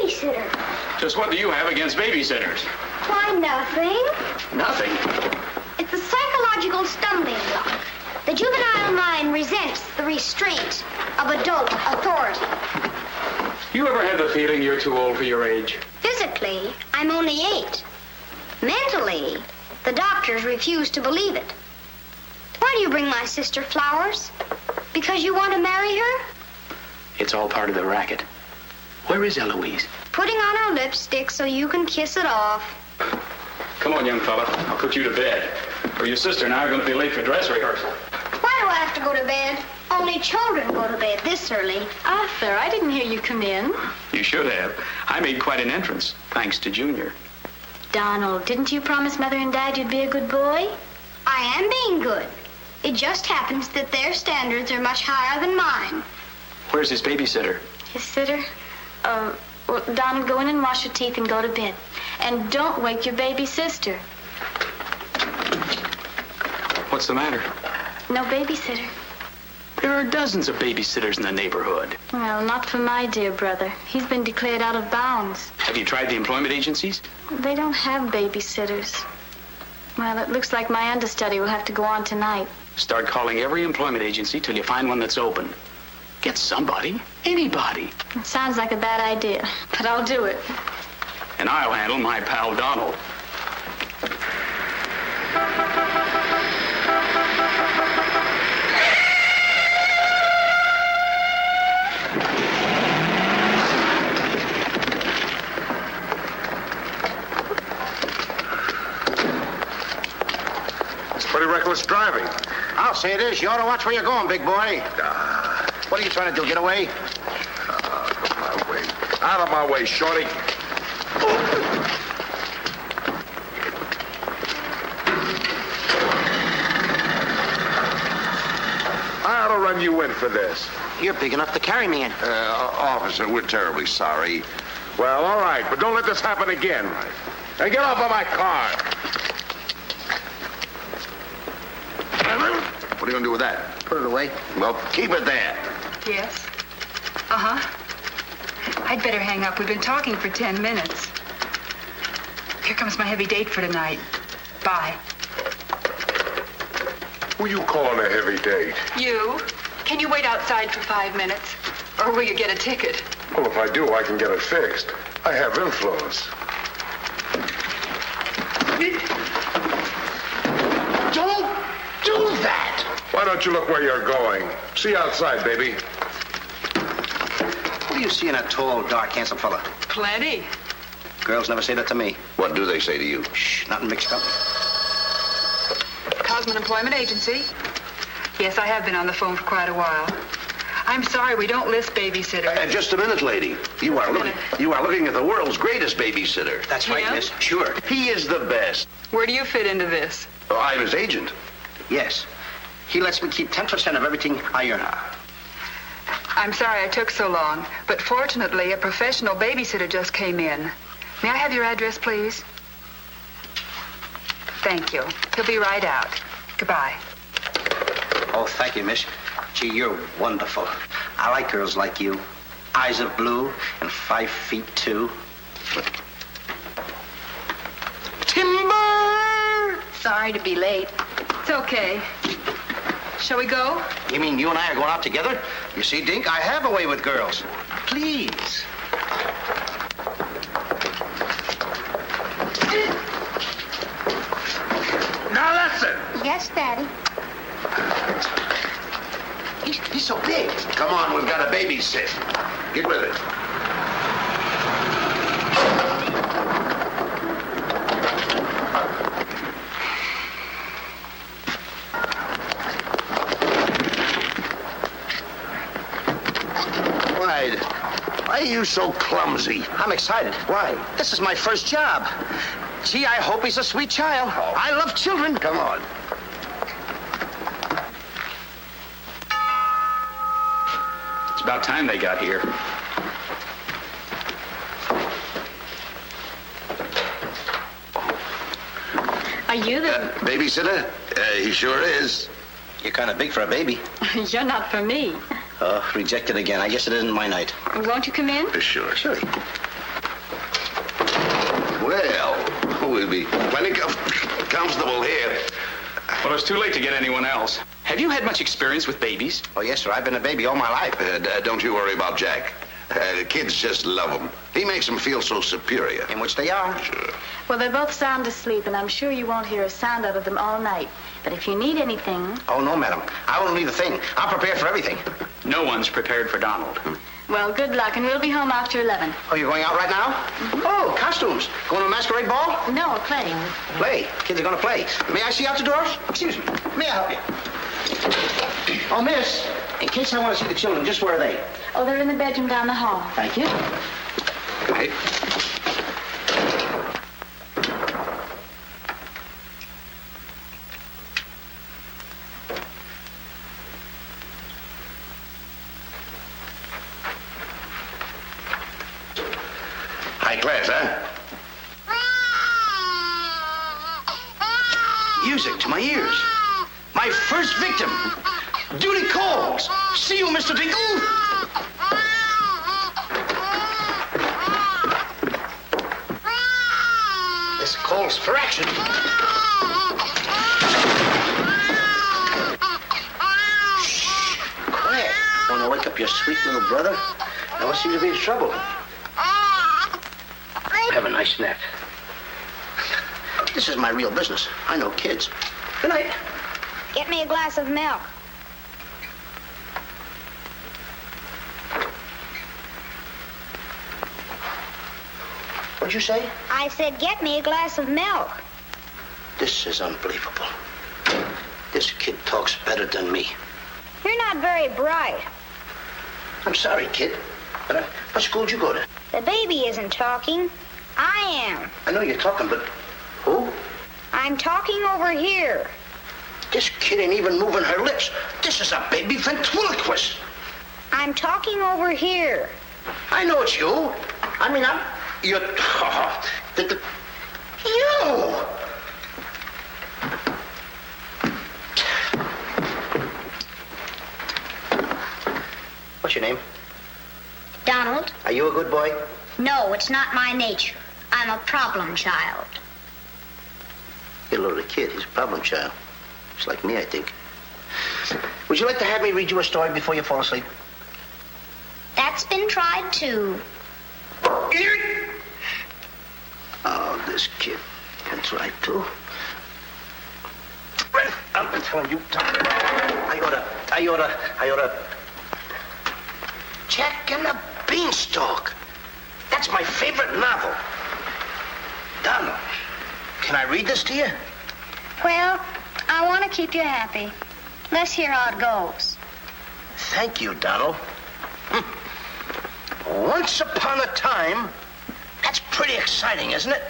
babysitter. Just what do you have against babysitters? Why, nothing. Nothing. It's a psychological stumbling block. The juvenile mind resents the restraint of adult authority. You ever had the feeling you're too old for your age? Physically, I'm only 8. Mentally, the doctors refuse to believe it. Why do you bring my sister flowers? Because you want to marry her? It's all part of the racket. Where is Eloise? Putting on her lipstick so you can kiss it off. Come on, young fella. I'll put you to bed. Or your sister and I are going to be late for dress rehearsal. Why do I have to go to bed? Only children go to bed this early. Arthur, I didn't hear you come in. You should have. I made quite an entrance, thanks to Junior. Donald, didn't you promise Mother and Dad you'd be a good boy? I am being good. It just happens that their standards are much higher than mine. Where's his babysitter? His sitter? Well, Donald, go in and wash your teeth and go to bed. And don't wake your baby sister. What's the matter? No babysitter. There are dozens of babysitters in the neighborhood. Well, not for my dear brother. He's been declared out of bounds. Have you tried the employment agencies? They don't have babysitters. Well, it looks like my understudy will have to go on tonight. Start calling every employment agency till you find one that's open. Get somebody, anybody. It sounds like a bad idea, but I'll do it. And I'll handle my pal Donald. It's pretty reckless driving. I'll say it is. You ought to watch where you're going, big boy. What are you trying to do, get away? Out of my way, shorty. I ought to run you in for this. You're big enough to carry me in. Officer, we're terribly sorry. Well, all right, but don't let this happen again. And get off of my car. What are you going to do with that? Put it away. Well, keep it there. Yes? I'd better hang up. We've been talking for 10 minutes. Here comes my heavy date for tonight. Bye. Who you calling a heavy date? You? Can you wait outside for 5 minutes? Or will you get a ticket? Well, if I do, I can get it fixed. I have influence. Don't do that! Why don't you look where you're going? See you outside, baby. What do you see in a tall, dark, handsome fella? Plenty. Girls never say that to me. What do they say to you? Shh, not in mixed company. Cosman Employment Agency. Yes, I have been on the phone for quite a while. I'm sorry, we don't list babysitters. Just a minute, lady. You are looking at the world's greatest babysitter. That's right, Yeah? miss. Sure. He is the best. Where do you fit into this? Oh, I'm his agent. Yes. He lets me keep 10% of everything I earn. I'm sorry I took so long, but fortunately, a professional babysitter just came in. May I have your address, please? Thank you. He'll be right out. Goodbye. Oh, thank you, miss. Gee, you're wonderful. I like girls like you. Eyes of blue and 5 feet 2. Timber! Sorry to be late. It's okay. Shall we go? You mean you and I are going out together? You see, Dink, I have a way with girls. Please. Now listen. Yes, Daddy. He's so big. Come on, we've got a babysit. Get with it. Why are you so clumsy? I'm excited. Why? This is my first job. Gee, I hope he's a sweet child. I love children. Come on. It's about time they got here. Are you the... Babysitter? He sure is. You're kind of big for a baby. You're not for me. Rejected again. I guess it isn't my night. Won't you come in? Sure. comfortable here. Well, it's too late to get anyone else. Have you had much experience with babies? Oh, yes, sir. I've been a baby all my life. Don't you worry about Jack. Kids just love him. He makes them feel so superior. In which they are. Sure. Well, they're both sound asleep, and I'm sure you won't hear a sound out of them all night. But if you need anything... Oh, no, madam. I won't need a thing. I'm prepared for everything. No one's prepared for Donald. Well, good luck, and we'll be home after 11. Oh, you're going out right now? Oh, costumes. Going to a masquerade ball? No, playing. Play. Kids are going to play. May I see out the doors? Excuse me. May I help you? Oh, miss, in case I want to see the children, just where are they? Oh, they're in the bedroom down the hall. Thank you. Good night. High class, huh? Music to my ears. My first victim. Duty calls. See you, Mr. Dingle. This calls for action. Shh. Quiet. Want to wake up your sweet little brother? No one seems to be in trouble. Have a nice nap. This is my real business. I know kids. Good night. Get me a glass of milk. What'd you say? I said, get me a glass of milk. This is unbelievable. This kid talks better than me. You're not very bright. I'm sorry, kid. But what school did you go to? The baby isn't talking. I am. I know you're talking, but who? I'm talking over here. This kid ain't even moving her lips. This is a baby ventriloquist. I'm talking over here. I know it's you. I mean, you're... You! What's your name? Donald? Are you a good boy? No, it's not my nature. I'm a problem child. You're a little kid. He's a problem child. Just like me, I think. Would you like to have me read you a story before you fall asleep? That's been tried too. Oh, this kid can try too. I'm telling you, I oughta. Jack and the Beanstalk. That's my favorite novel. Donald, can I read this to you? Well, I want to keep you happy. Let's hear how it goes. Thank you, Donald. Once upon a time, that's pretty exciting, isn't it?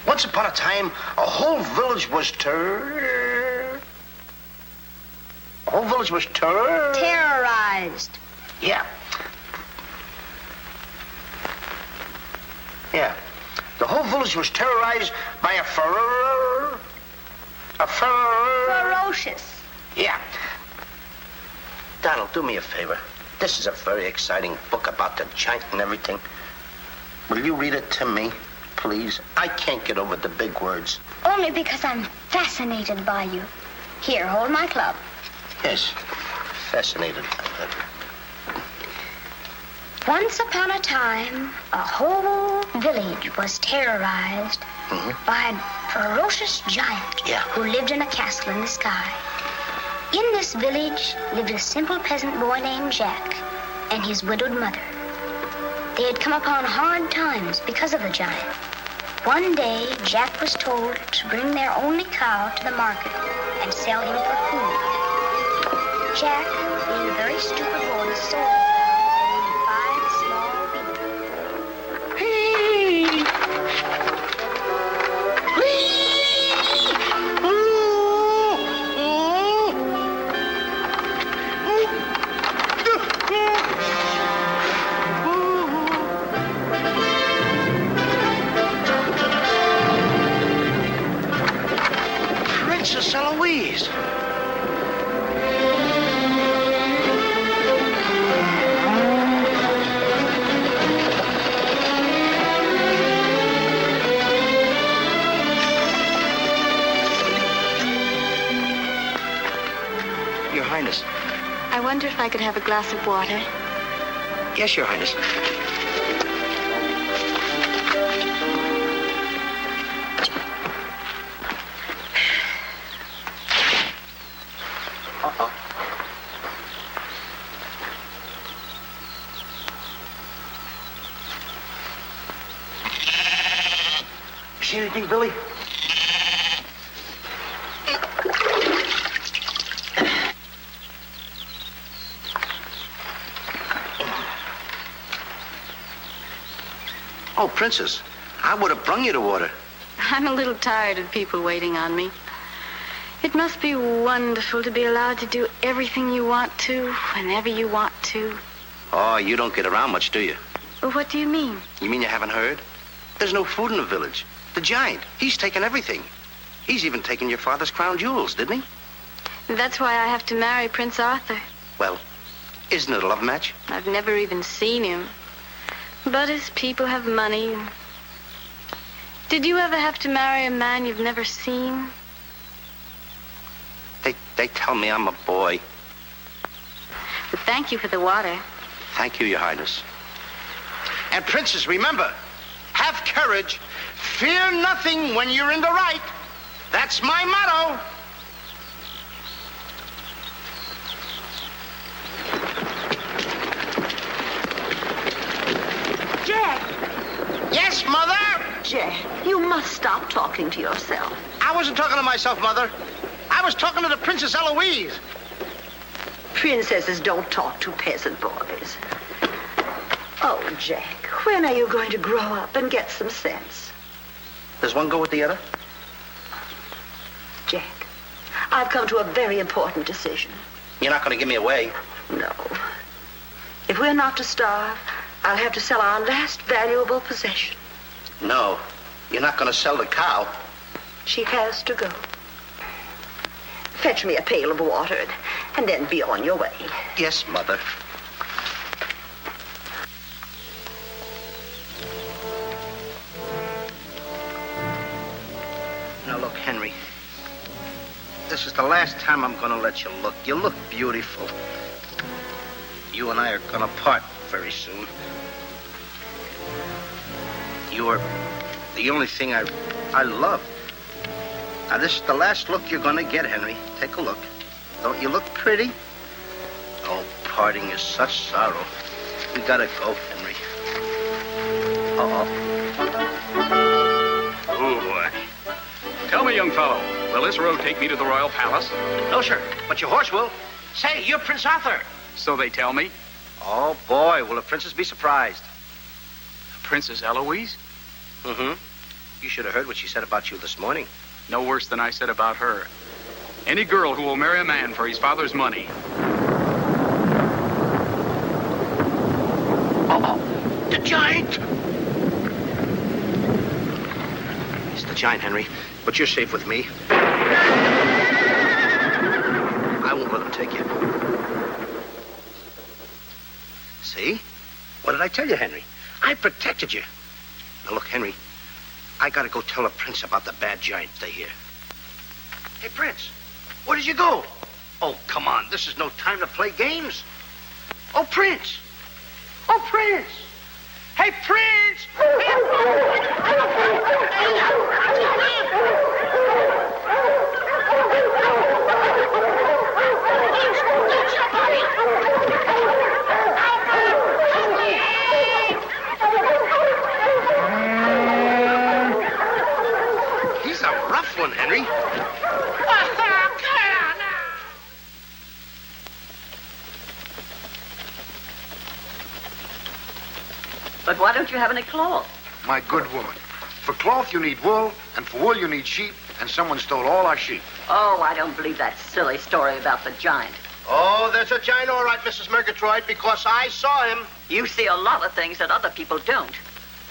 Once upon a time, a whole village was Terrorized. Yeah. Yeah. The whole village was terrorized by a Ferocious. Yeah. Donald, do me a favor. This is a very exciting book about the giant and everything. Will you read it to me, please? I can't get over the big words. Only because I'm fascinated by you. Here, hold my club. Yes, fascinated. Once upon a time, a whole village was terrorized by a ferocious giant who lived in a castle in the sky. In this village lived a simple peasant boy named Jack and his widowed mother. They had come upon hard times because of the giant. One day, Jack was told to bring their only cow to the market and sell him for food. Jack, being a very stupid boy, sold him. Princess Eloise. wonder if I could have a glass of water. Yes, Your Highness. Uh-oh. You see anything, Billy? Oh, Princess, I would have brung you the water. I'm a little tired of people waiting on me. It must be wonderful to be allowed to do everything you want to, whenever you want to. Oh, you don't get around much, do you? Well, what do you mean? You mean you haven't heard? There's no food in the village. The giant, he's taken everything. He's even taken your father's crown jewels, didn't he? That's why I have to marry Prince Arthur. Well, isn't it a love match? I've never even seen him. But his people have money. Did you ever have to marry a man you've never seen? They tell me I'm a boy. But thank you for the water. Thank you, Your Highness. And Princess, remember, have courage. Fear nothing when you're in the right. That's my motto. Jack! Yes, Mother? Jack, you must stop talking to yourself. I wasn't talking to myself, Mother. I was talking to the Princess Eloise. Princesses don't talk to peasant boys. Oh, Jack, when are you going to grow up and get some sense? Does one go with the other? Jack, I've come to a very important decision. You're not going to give me away. No. If we're not to starve, I'll have to sell our last valuable possession. No, you're not going to sell the cow. She has to go. Fetch me a pail of water and then be on your way. Yes, Mother. Now, look, Henry. This is the last time I'm going to let you look. You look beautiful. You and I are going to part very soon. You are the only thing I love. Now, this is the last look you're going to get, Henry. Take a look. Don't you look pretty? Oh, parting is such sorrow. We got to go, Henry. Uh-oh. Oh, boy. Tell me, young fellow, will this road take me to the royal palace? No, sir, but your horse will. Say, you're Prince Arthur. So they tell me. Oh, boy, will the princess be surprised. Princess Eloise? Mm-hmm. You should have heard what she said about you this morning. No worse than I said about her. Any girl who will marry a man for his father's money. Uh-oh, the giant! It's the giant, Henry, but you're safe with me. I won't let him take you. See? What did I tell you, Henry? I protected you. Now, look, Henry, I gotta go tell the prince about the bad giant. Stay here. Hey, Prince, where did you go? Oh, come on. This is no time to play games. Oh, Prince. Oh, Prince. Hey, Prince. He's a rough one, Henry. But why don't you have any cloth? My good woman, for cloth you need wool, and for wool you need sheep, and someone stole all our sheep. Oh, I don't believe that silly story about the giant. Oh, there's a giant, all right, Mrs. Murgatroyd, because I saw him. You see a lot of things that other people don't.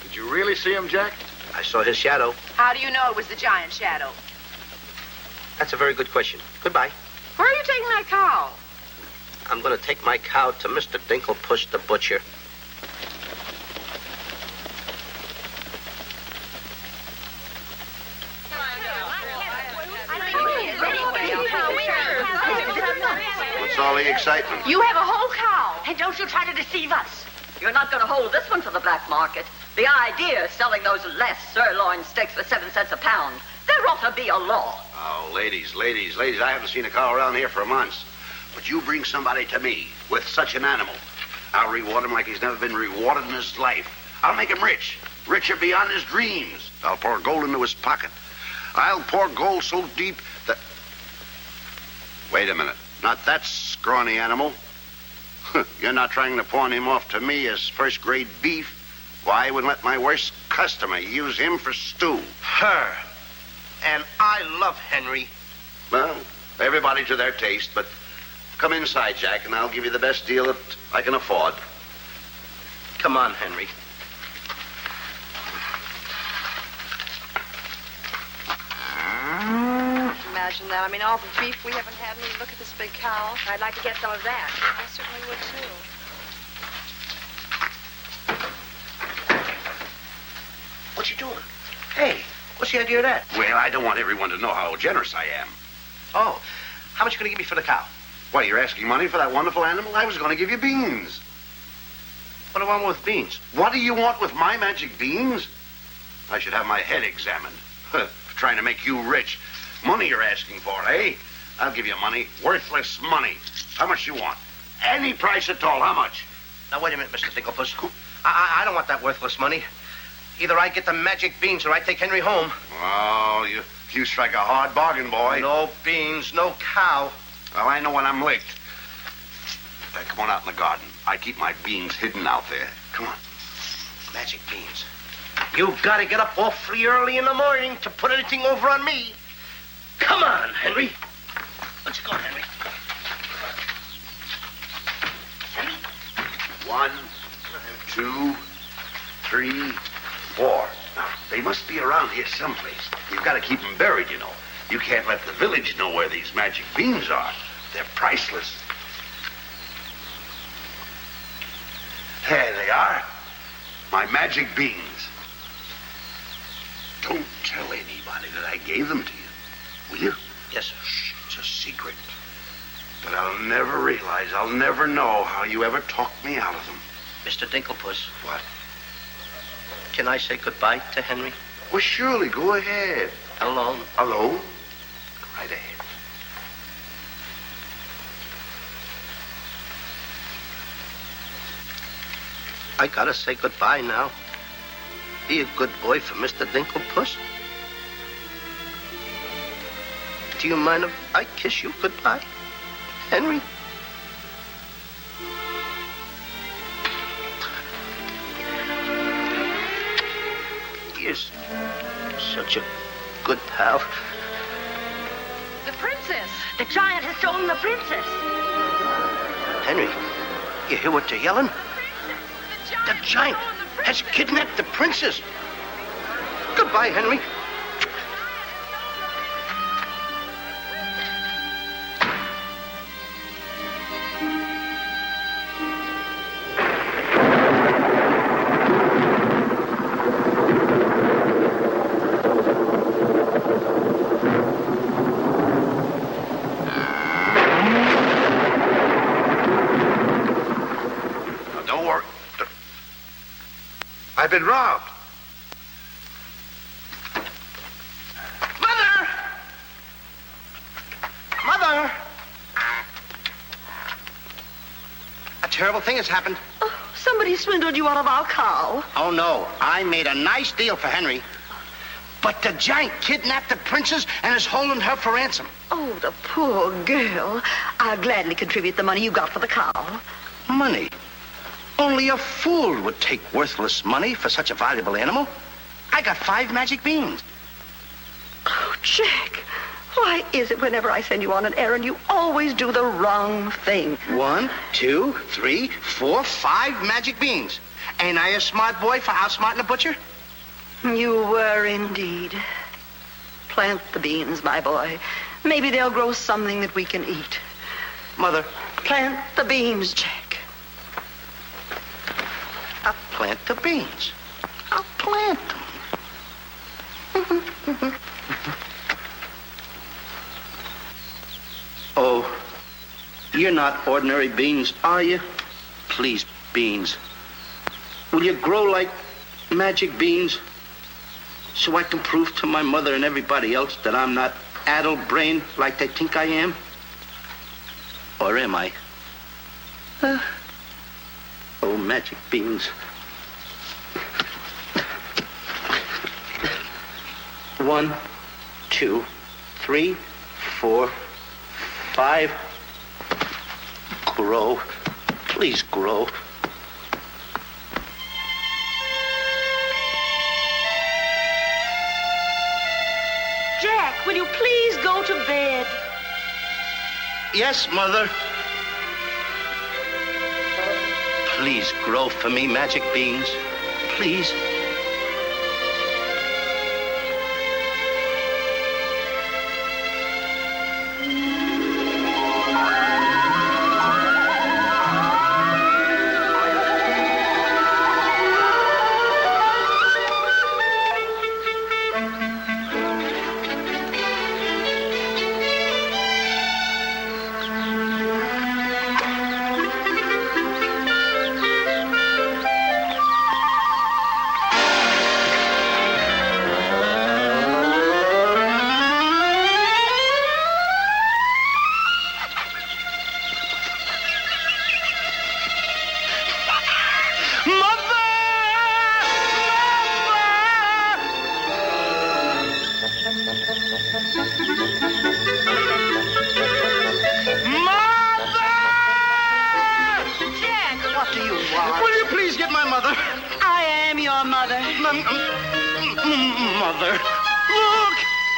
Did you really see him, Jack? I saw his shadow. How do you know it was the giant shadow? That's a very good question. Goodbye. Where are you taking that cow? I'm going to take my cow to Mr. Dinklepush the butcher. What's all the excitement? You have a whole cow. And don't you try to deceive us. You're not going to hold this one for the black market. The idea of selling those less sirloin steaks for 7 cents a pound. There ought to be a law. Oh, ladies, I haven't seen a cow around here for months. But you bring somebody to me with such an animal, I'll reward him like he's never been rewarded in his life. I'll make him rich, richer beyond his dreams. I'll pour gold into his pocket. I'll pour gold so deep that... Wait a minute. Not that scrawny animal. You're not trying to pawn him off to me as first-grade beef. Why, I would let my worst customer use him for stew. Her. And I love Henry. Well, everybody to their taste, but come inside, Jack, and I'll give you the best deal that I can afford. Come on, Henry. Imagine that. I mean, all the beef we haven't had, and you look at this big cow. I'd like to get some of that. I certainly would, too. What you doing? Hey, what's the idea of that? Well, I don't want everyone to know how generous I am. Oh, how much are you going to give me for the cow? What, you're asking money for that wonderful animal? I was going to give you beans. What do I want with beans? What do you want with my magic beans? I should have my head examined. Trying to make you rich. Money you're asking for, eh? I'll give you money. Worthless money. How much you want? Any price at all. How much? Now, wait a minute, Mr. Dinklepuss. I don't want that worthless money. Either I get the magic beans or I take Henry home. Oh, you strike a hard bargain, boy. No beans, no cow. Well, I know when I'm licked. Come on out in the garden. I keep my beans hidden out there. Come on. Magic beans. You've got to get up awfully early in the morning to put anything over on me. Come on, Henry. Let's go, Henry. Henry? 1, 2, 3, 4. Now, they must be around here someplace. You've got to keep them buried, you know. You can't let the village know where these magic beans are. They're priceless. There they are. My magic beans. Don't tell anybody that I gave them to you. Will you? Yes, sir. Shh, it's a secret. But I'll never realize, I'll never know how you ever talked me out of them. Mr. Dinklepuss. What? Can I say goodbye to Henry? Well, surely. Go ahead. Alone? Alone? Go right ahead. I gotta say goodbye now. Be a good boy for Mr. Dinklepuss. Do you mind if I kiss you goodbye, Henry? You're such a good pal. The princess. The giant has stolen the princess. Henry, you hear what they're yelling? The giant has kidnapped the princess. Goodbye, Henry. Now, don't worry. I've been robbed. Mother! Mother! A terrible thing has happened. Oh, somebody swindled you out of our cow. Oh, no. I made a nice deal for Henry. But the giant kidnapped the princess and is holding her for ransom. Oh, the poor girl. I'll gladly contribute the money you got for the cow. Money? Only a fool would take worthless money for such a valuable animal. I got 5 magic beans. Oh, Jack, why is it whenever I send you on an errand, you always do the wrong thing? 1, 2, 3, 4, 5 magic beans. Ain't I a smart boy for outsmarting a butcher? You were indeed. Plant the beans, my boy. Maybe they'll grow something that we can eat. Mother. Plant the beans, Jack. I'll plant the beans. I'll plant them. Oh, You're not ordinary beans, are you? Please, beans. Will you grow like magic beans so I can prove to my mother and everybody else that I'm not addle-brained like they think I am? Or am I? Oh, magic beans. 1, 2, 3, 4, 5. Grow. Please grow. Jack, will you please go to bed? Yes, Mother. Please grow for me, magic beans. Please. Mother, look!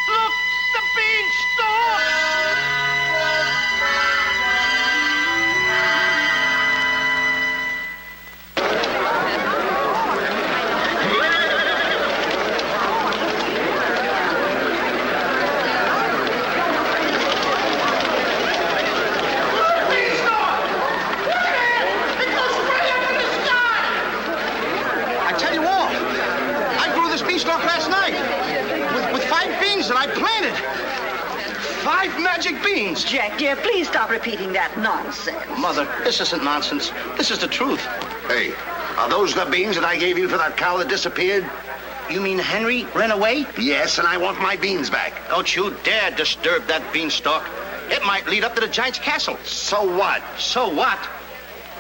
Look! The beanstalk! I tell you all, I grew this beanstalk last night with 5 beans that I planted. 5 magic beans. Jack, dear, please stop repeating that nonsense. Mother, this isn't nonsense. This is the truth. Hey, are those the beans that I gave you for that cow that disappeared? You mean Henry ran away? Yes, and I want my beans back. Don't you dare disturb that beanstalk. It might lead up to the giant's castle. So what? So what?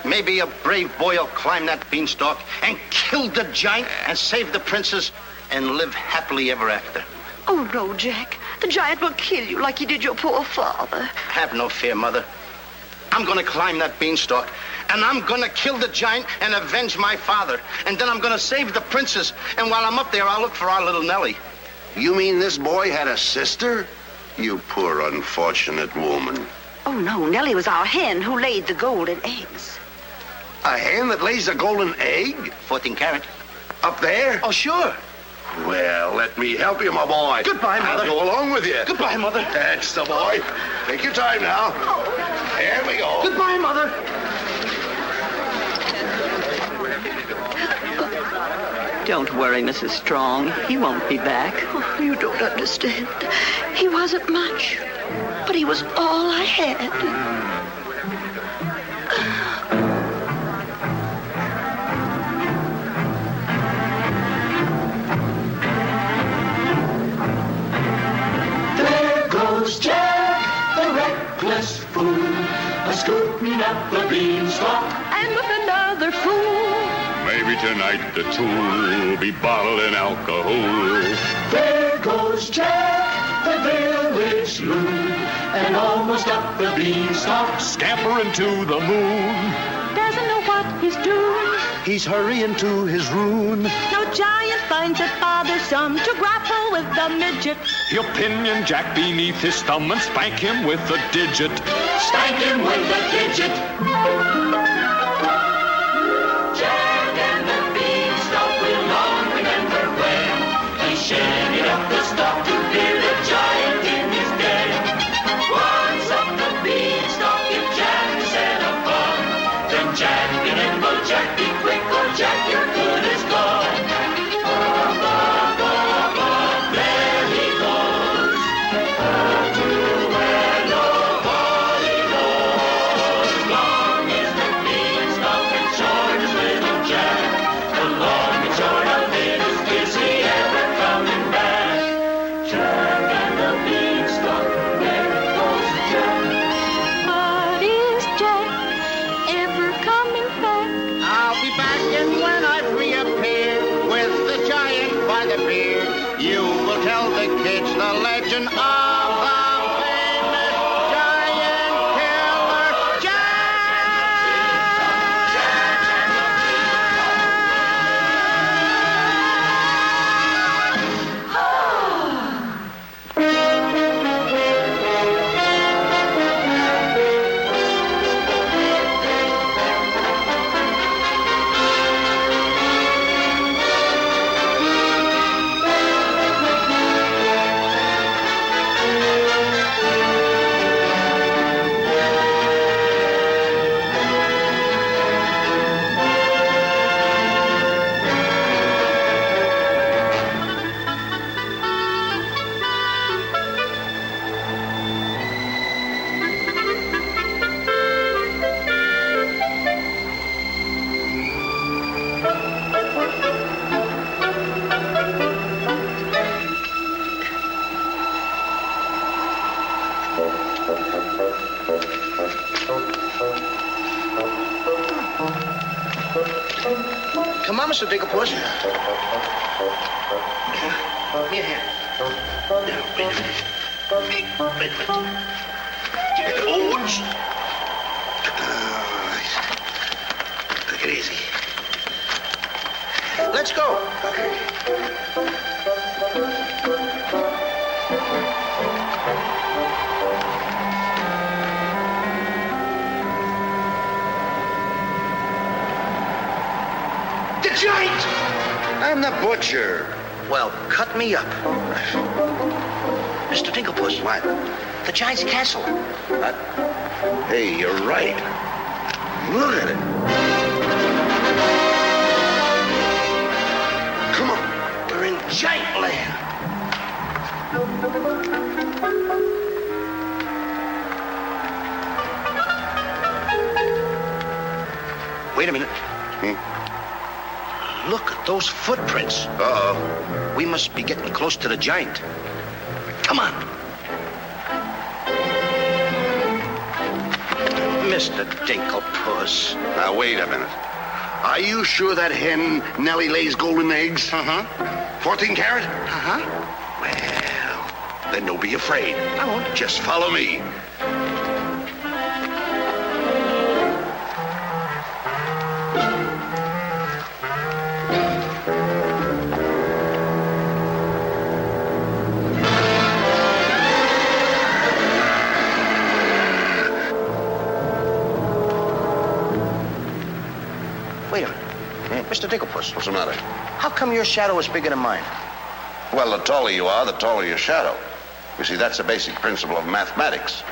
Maybe a brave boy will climb that beanstalk and kill the giant and save the princess and live happily ever after. Oh, no, Jack. The giant will kill you like he did your poor father. Have no fear, Mother. I'm going to climb that beanstalk, and I'm going to kill the giant and avenge my father. And then I'm going to save the princess. And while I'm up there, I'll look for our little Nellie. You mean this boy had a sister? You poor unfortunate woman. Oh, no. Nellie was our hen who laid the golden eggs. A hen that lays a golden egg? 14 carat. Up there? Oh, sure. Well, let me help you, my boy. Goodbye, Mother. I'll go along with you. Goodbye, Mother. That's the boy. Take your time now. There we go. Goodbye, Mother. Don't worry, Mrs. Strong. He won't be back. Oh, you don't understand. He wasn't much, but he was all I had. Jack, the reckless fool, a-scooting up the beanstalk, and with another fool. Maybe tonight the two will be bottling alcohol. There goes Jack, the village loon, and almost up the beanstalk, scampering to the moon. Doesn't know what he's doing. He's hurrying to his ruin. No giant finds it bothersome to grapple with the midget. He'll pinion Jack beneath his thumb and spank him with a digit. Spank him with a digit. Jack and the beanstalk will long remember when he shaded up the stalk to hear the giant in his den. Once up the beanstalk, if Jack set upon, then Jack be nimble, Jack be quick, or Jack your good is gone. Up, up, up, up, there he goes, up to where nobody knows. appear, you will tell the kids the legend of the famous giant killer Come on, Mr. Digglepuss. Here, here. Wait. Oops. Take it easy. Let's go. The giant! I'm the butcher. Well, cut me up. Mr. Digglepuss. What? The giant's castle. What? Hey, you're right. Look at it. Come on. We're in giant land. Wait a minute. Look at those footprints. Uh-oh. We must be getting close to the giant. Come on. Mr. Digglepuss. Now, wait a minute. Are you sure that hen Nellie lays golden eggs? Uh-huh. 14 carat? Uh-huh. Well, then don't be afraid. I won't. Just follow me. Wait a minute. Mr. Digglepuss. What's the matter? How come your shadow is bigger than mine? Well, the taller you are, the taller your shadow. You see, that's a basic principle of mathematics.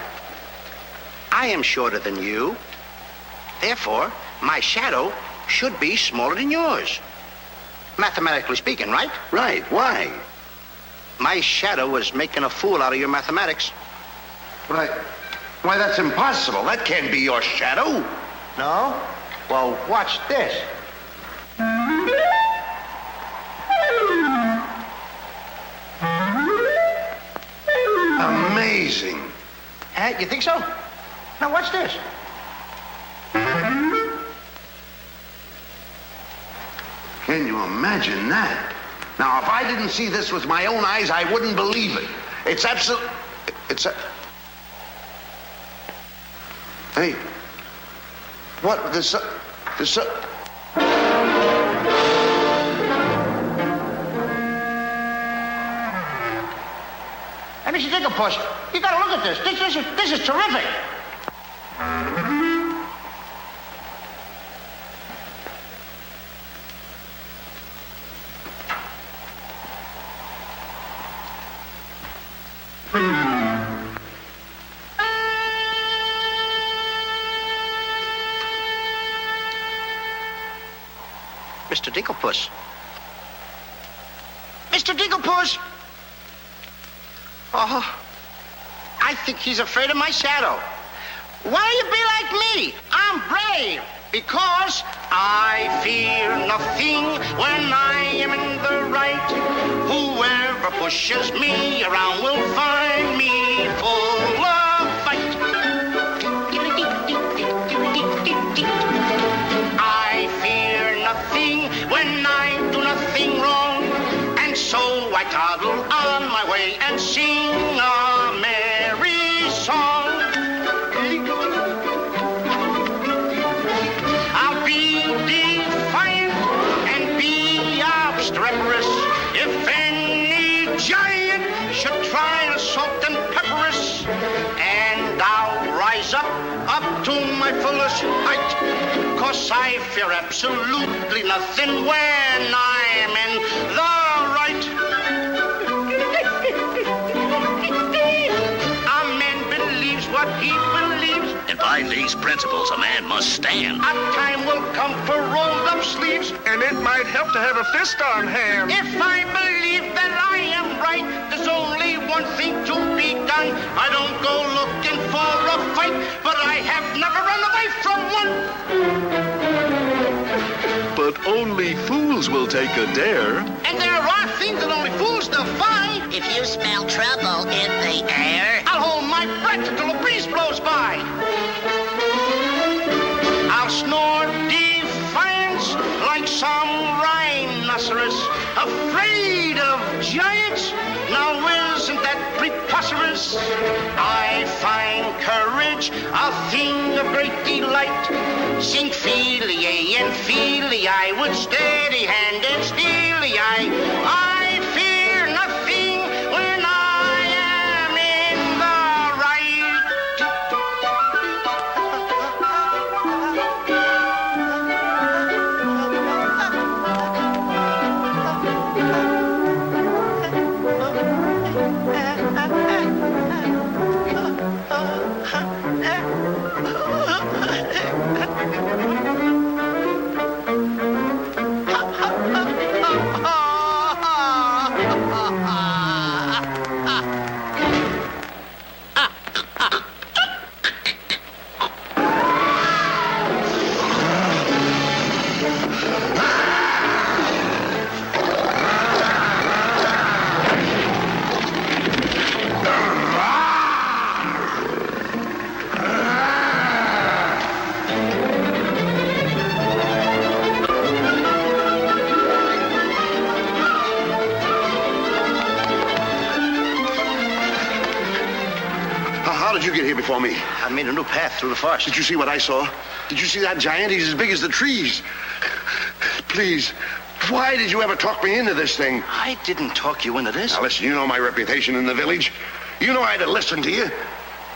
I am shorter than you. Therefore, my shadow should be smaller than yours. Mathematically speaking, right? Right. Why? My shadow is making a fool out of your mathematics. Why, that's impossible. That can't be your shadow. No? Well, watch this. Amazing. You think so? Now watch this. Can you imagine that? Now, if I didn't see this with my own eyes, I wouldn't believe it. It's absolute... Hey. What? There's Hey, Mr. Digglepuss, you gotta look at this. This is terrific. Mr. Digglepuss. Mr. Digglepuss! Oh, I think he's afraid of my shadow. Why don't you be like me? I'm brave because I fear nothing when I am in the right. Whoever pushes me around will find me full of fight. I fear nothing when I do nothing wrong, and so toddle on my way and sing a merry song. I'll be defiant and be obstreperous if any giant should try to salt and pepper us. And I'll rise up to my fullest height, 'cause I fear absolutely nothing when I'm in the right. A man believes what he believes, and by these principles a man must stand. A time will come for rolled up sleeves, and it might help to have a fist on hand. If I believe that I am right, there's only one thing to be done. I don't go looking for a fight, but I have never run away from one. But only fools will take a dare. And there are things that only fools defy. If you smell trouble in the air, I'll hold my breath until a breeze blows by. I'll snore defiance like some rhinoceros, afraid of giants. Now isn't that preposterous? I find courage a thing of great delight. Sing Fili and Fili, I with steady hand and steely eye. I fear nothing when I am in the right. How did you get here before me? I made a new path through the forest. Did you see what I saw? Did you see that giant? He's as big as the trees. Please, why did you ever talk me into this thing? I didn't talk you into this. Now listen, you know my reputation in the village. You know I had to listen to you.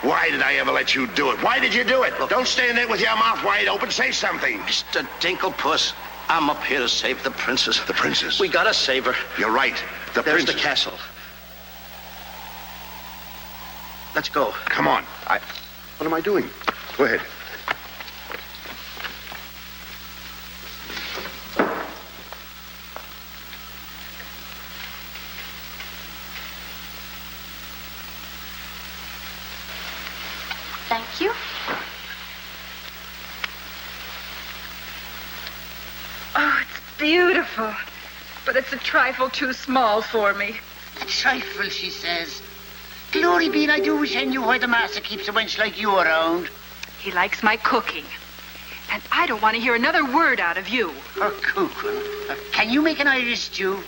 Why did I ever let you do it? Why did you do it? Look, don't stand there with your mouth wide open. Say something. Mr. Dinklepuss, I'm up here to save the princess. The princess? We gotta save her. You're right. There's princess. the castle. Let's go. Come on. What am I doing? Go ahead. Thank you. Oh, it's beautiful. But it's a trifle too small for me. A trifle, she says. Glory be, I do wish I knew why the master keeps a wench like you around. He likes my cooking. And I don't want to hear another word out of you. Her cooking? Can you make an Irish stew?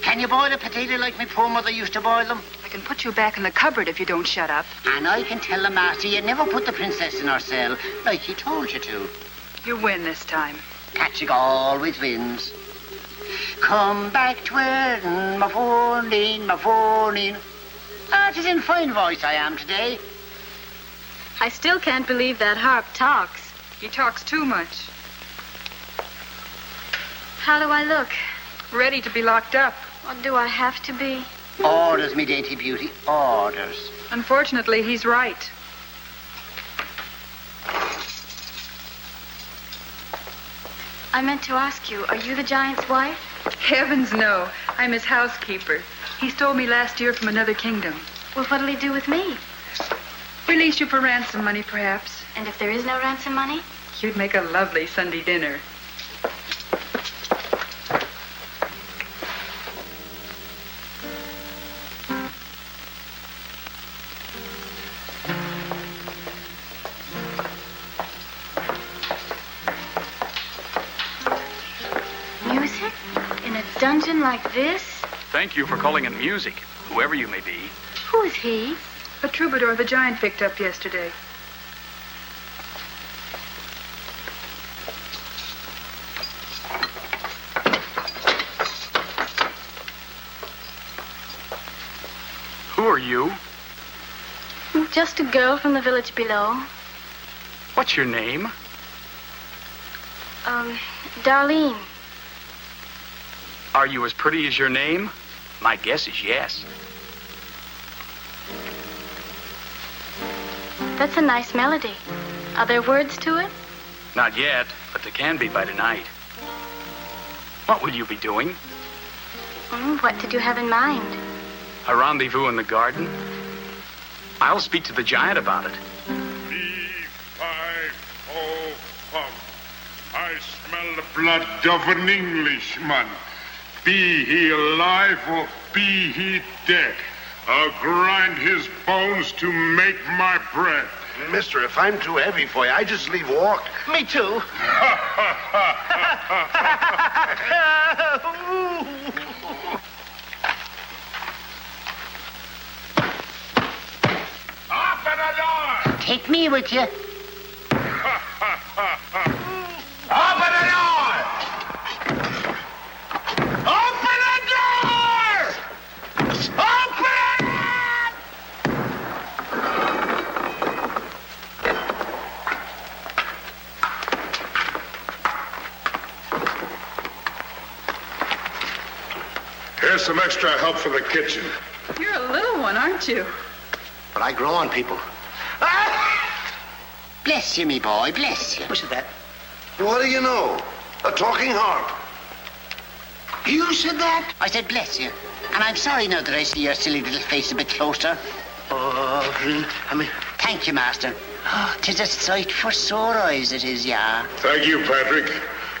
Can you boil a potato like my poor mother used to boil them? I can put you back in the cupboard if you don't shut up. And I can tell the master you never put the princess in her cell, like he told you to. You win this time. Catching always wins. Come back to where my phone in. Ah, it is in fine voice I am today. I still can't believe that harp talks. He talks too much. How do I look? Ready to be locked up. Or do I have to be? Orders, me dainty beauty, orders. Unfortunately, he's right. I meant to ask you, are you the giant's wife? Heavens, no. I'm his housekeeper. He stole me last year from another kingdom. Well, what'll he do with me? Release you for ransom money, perhaps. And if there is no ransom money? You'd make a lovely Sunday dinner. Music? In a dungeon like this? Thank you for calling in music, whoever you may be. Who is he? A troubadour the giant picked up yesterday. Who are you? Just a girl from the village below. What's your name? Darlene. Are you as pretty as your name? My guess is yes. That's a nice melody. Are there words to it? Not yet, but there can be by tonight. What will you be doing? What did you have in mind? A rendezvous in the garden? I'll speak to the giant about it. I smell the blood of an Englishman. Be he alive or be he dead, I'll grind his bones to make my bread. Mister, if I'm too heavy for you, I just leave walk. Me too. Open the door! Take me with you. Open the door! Open the door! Open it! Here's some extra help for the kitchen. You're a little one, aren't you? But I grow on people. Bless you, me boy, bless you. What's that? What do you know? A talking harp. You said that? I said bless you. And I'm sorry now that I see your silly little face a bit closer. Oh, I mean... Thank you, master. Oh, 'tis a sight for sore eyes, it is, yeah. Thank you, Patrick.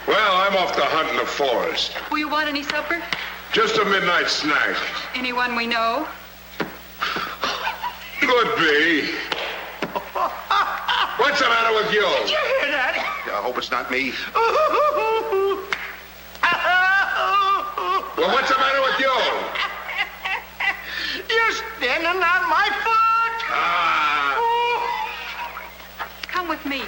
Well, I'm off to hunt in the forest. Will you want any supper? Just a midnight snack. Anyone we know? Could be. What's the matter with you? Did you hear that? I hope it's not me. Well, what's the matter with you? You're standing on my foot. Come with me.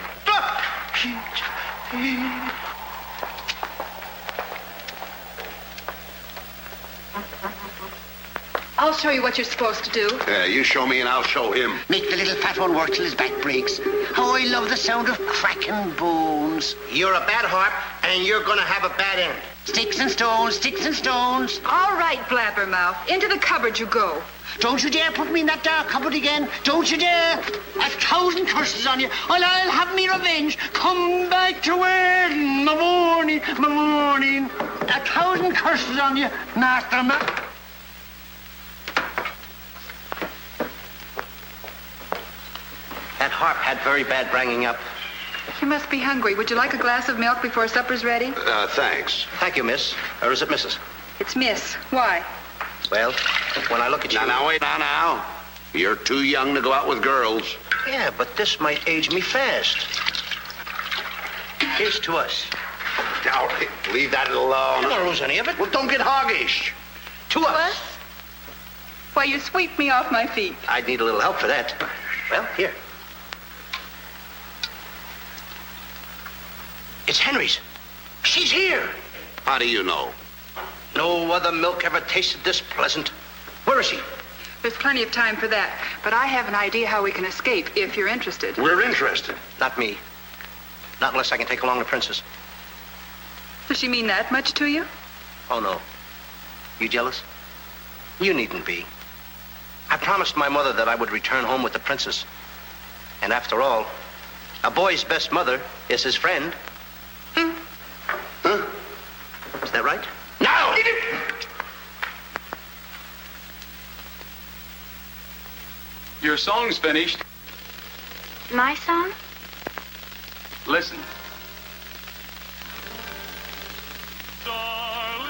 I'll show you what you're supposed to do. Yeah, you show me and I'll show him. Make the little fat one work till his back breaks. How I love the sound of cracking bones. You're a bad harp, and you're gonna have a bad end. Sticks and stones, sticks and stones. All right, Blabbermouth. Into the cupboard you go. Don't you dare put me in that dark cupboard again. Don't you dare. 1,000 curses on you. I'll have me revenge. Come back to where in the morning, 1,000 curses on you, Master. That harp had very bad banging up. You must be hungry. Would you like a glass of milk before supper's ready? Thanks. Thank you, miss. Or is it Mrs.? It's Miss. Why? Well, when I look at you... Now, wait, now. You're too young to go out with girls. Yeah, but this might age me fast. Here's to us. Now, leave that alone. You don't lose any of it. Well, don't get hoggish. To us. Why, you sweep me off my feet. I'd need a little help for that. Well, here. It's Henry's. She's here. How do you know? No other milk ever tasted this pleasant. Where is she? There's plenty of time for that. But I have an idea how we can escape, if you're interested. We're interested. Not me. Not unless I can take along the princess. Does she mean that much to you? Oh, no. You jealous? You needn't be. I promised my mother that I would return home with the princess. And after all, a boy's best mother is his friend. Huh? Is that right? No! Your song's finished. My song? Listen. Darling,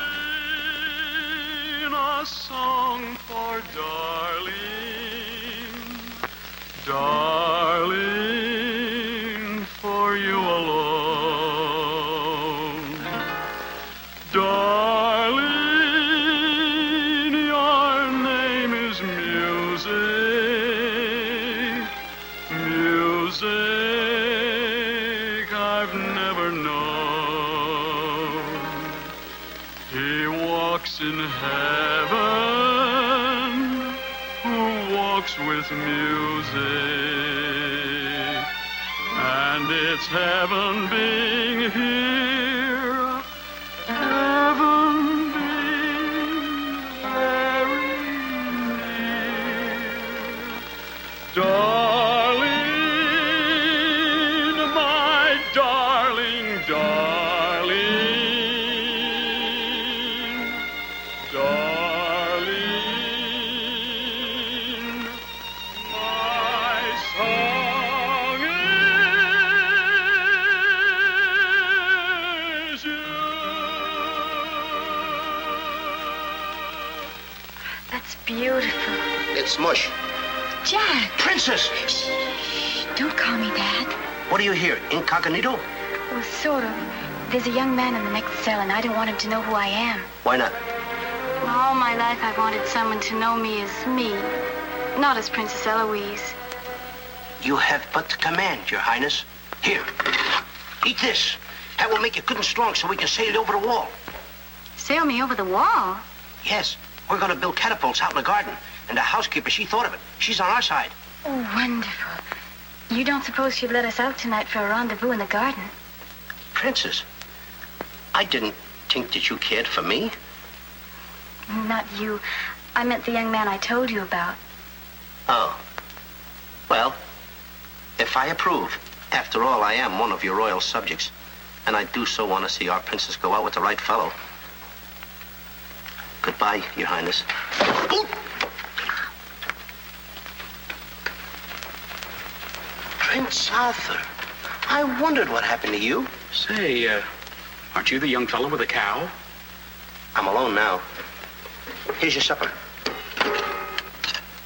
a song for darling, darling, for you alone. Darling, heaven who walks with music, and it's heaven being here, heaven being very near. Darling, my darling, darling, darling, my song is you. That's beautiful. It's mush. Jack. Princess! Shh. Don't call me that. What are you here, incognito? Well, sort of. There's a young man in the next cell, and I don't want him to know who I am. Why not? All my life, I've wanted someone to know me as me, not as Princess Eloise. You have but to command, Your Highness. Here, eat this. That will make you good and strong so we can sail you over the wall. Sail me over the wall? Yes, we're going to build catapults out in the garden. And the housekeeper, she thought of it. She's on our side. Oh, wonderful. You don't suppose she'd let us out tonight for a rendezvous in the garden? Princess, I didn't think that you cared for me. Not you. I meant the young man I told you about. Oh. Well, if I approve, after all, I am one of your royal subjects. And I do so want to see our princess go out with the right fellow. Goodbye, Your Highness. Ooh! Prince Arthur, I wondered what happened to you. Say, aren't you the young fellow with the cow? I'm alone now. Here's your supper.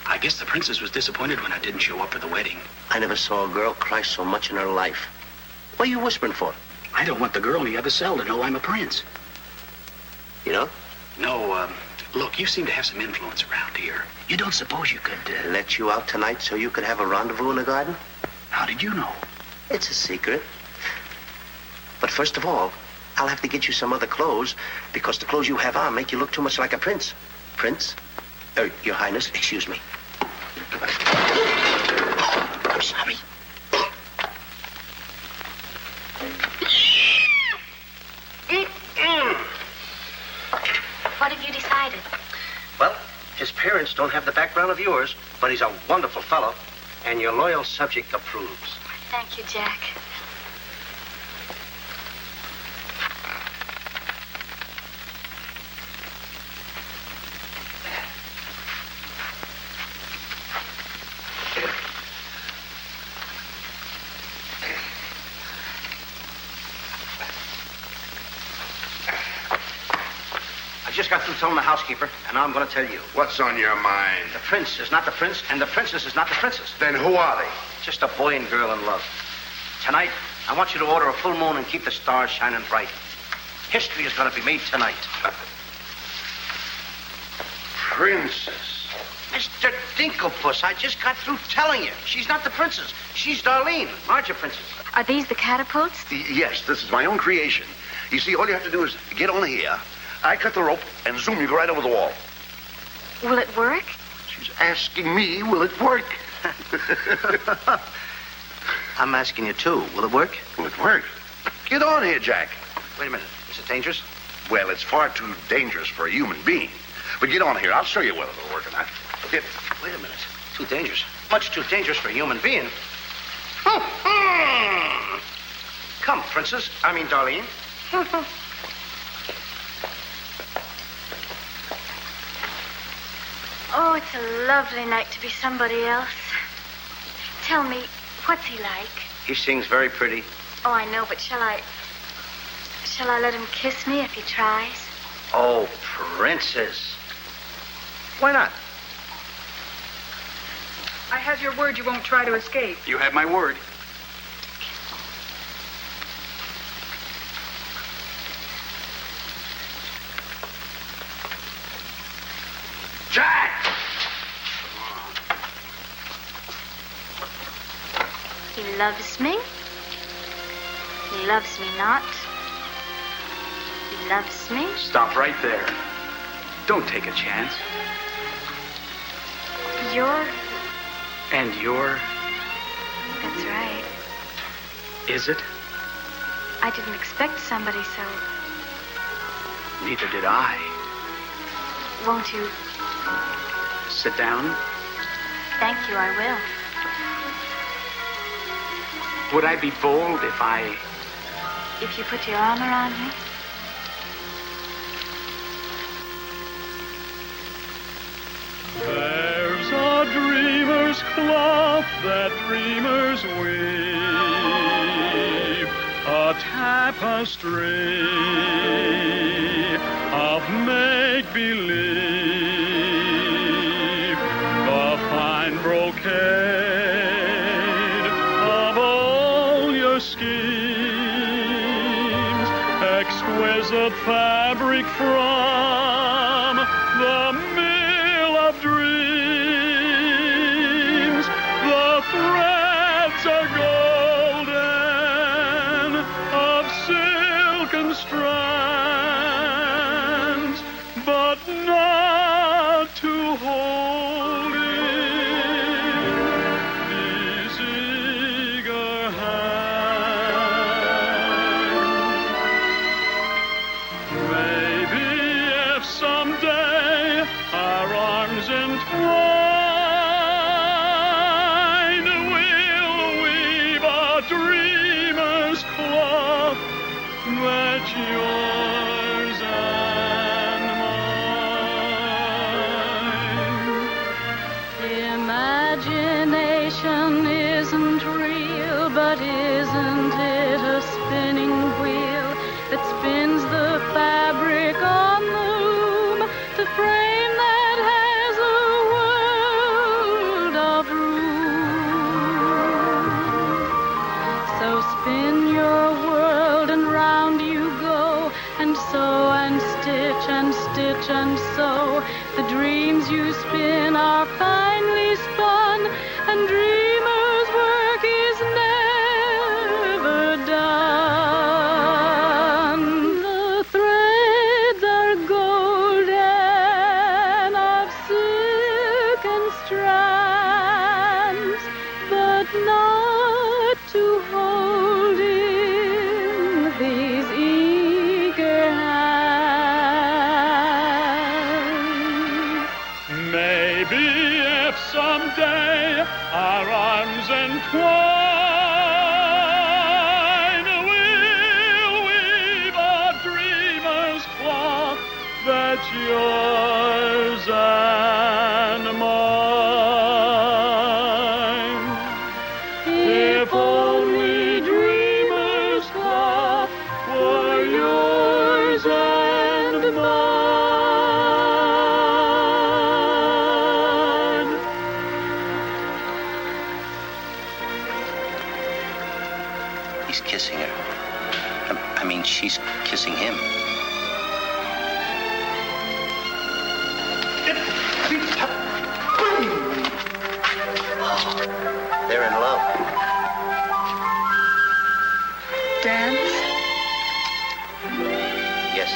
I guess the princess was disappointed when I didn't show up for the wedding. I never saw a girl cry so much in her life. What are you whispering for? I don't want the girl in the other cell to know I'm a prince. You know? No, look, you seem to have some influence around here. You don't suppose you could, let you out tonight so you could have a rendezvous in the garden? How did you know? It's a secret. But first of all, I'll have to get you some other clothes because the clothes you have on make you look too much like a prince. Prince? Your Highness, excuse me. I'm sorry. What have you decided? Well, his parents don't have the background of yours, but he's a wonderful fellow, and your loyal subject approves. Thank you, Jack. I just got through telling the housekeeper, and now I'm going to tell you. What's on your mind? The prince is not the prince, and the princess is not the princess. Then who are they? Just a boy and girl in love. Tonight, I want you to order a full moon and keep the stars shining bright. History is going to be made tonight. Princess. Mr. Dinklepuss, I just got through telling you. She's not the princess. She's Darlene, larger princess. Are these the catapults? Yes, this is my own creation. You see, all you have to do is get on here. I cut the rope, and zoom, you go right over the wall. Will it work? She's asking me, will it work? I'm asking you, too. Will it work? Will it work? Get on here, Jack. Wait a minute. Is it dangerous? Well, it's far too dangerous for a human being. But get on here. I'll show you whether it'll work or not. Wait a minute. Too dangerous. Much too dangerous for a human being. Come, princess. I mean, Darlene. Oh, it's a lovely night to be somebody else. Tell me, what's he like? He sings very pretty. Oh, I know, but shall I let him kiss me if he tries? Oh, princess. Why not? I have your word you won't try to escape. You have my word. Jack! He loves me. He loves me not. He loves me. Stop right there. Don't take a chance. You're... And you're... That's right. Is it? I didn't expect somebody so... Neither did I. Won't you? Sit down. Thank you, I will. Would I be bold if I... If you put your arm around me? There's a dreamer's cloth that dreamers weave, a tapestry of make-believe, the fine brocade of all your schemes, exquisite fabric from the mill of dreams. The threads are golden, of silken strands, but not to hold in these eager hands. Maybe if someday our arms entwine, we'll weave a dreamer's cloth that's yours and mine. Imagination isn't real, but isn't it a spinning wheel that spins the fabric on the loom, the frame that has a world of room? So spin your world and round you go, and sew and stitch and stitch and sew. The dreams you spin are finely spun, and dreamers' work is never done. The threads are golden, of silken strands, but not to hold in these eager hands. Maybe if someday our arms entwine, we'll weave a dreamer's cloth that's yours and mine. If only dreamer's cloth were yours and mine. He's kissing her. I mean, she's kissing him. They're in love. Dance? Yes.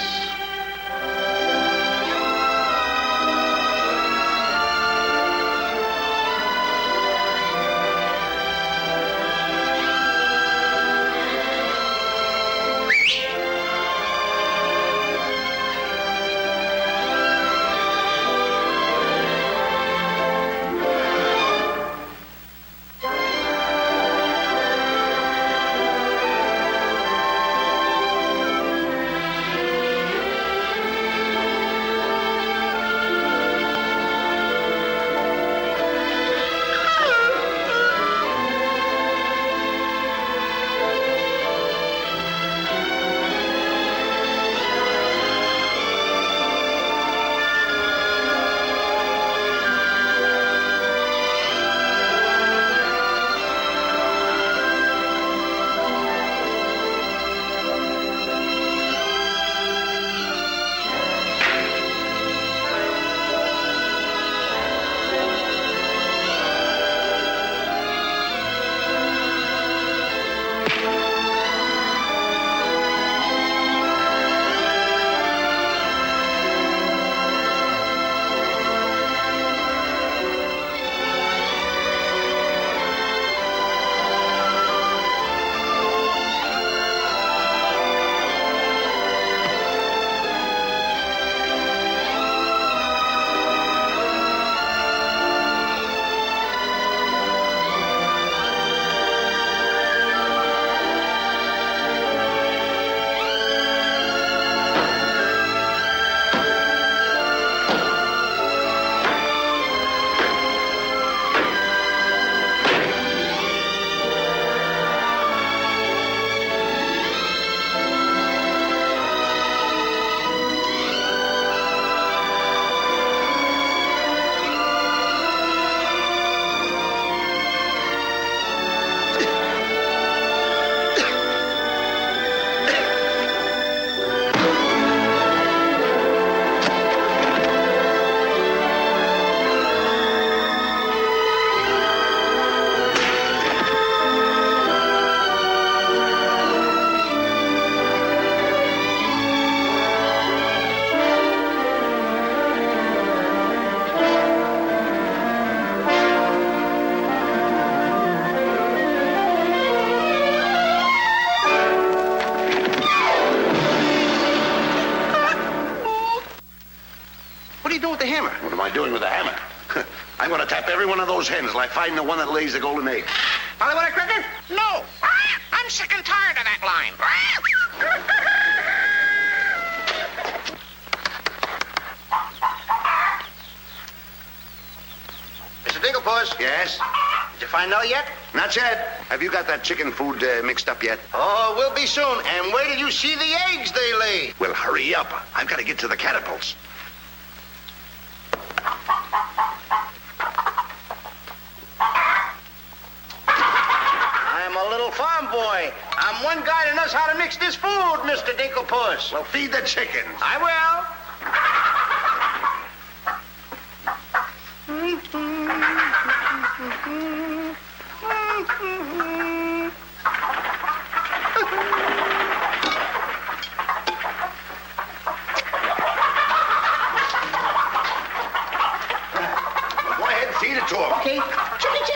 What are you doing with the hammer? What am I doing with the hammer? I'm going to tap every one of those hens till I find the one that lays the golden egg. Polly, Cricket? No. I'm sick and tired of that line. Mr. Dinklepuss? Yes? Did you find Nellie yet? Not yet. Have you got that chicken food mixed up yet? Oh, we'll be soon. And wait till you see the eggs they lay. Well, hurry up. I've got to get to the catapults. I'm a little farm boy. I'm one guy that knows how to mix this food, Mr. Dinklepuss. Well, feed the chickens. I will. Go ahead and feed it to them. Okay. Chickie.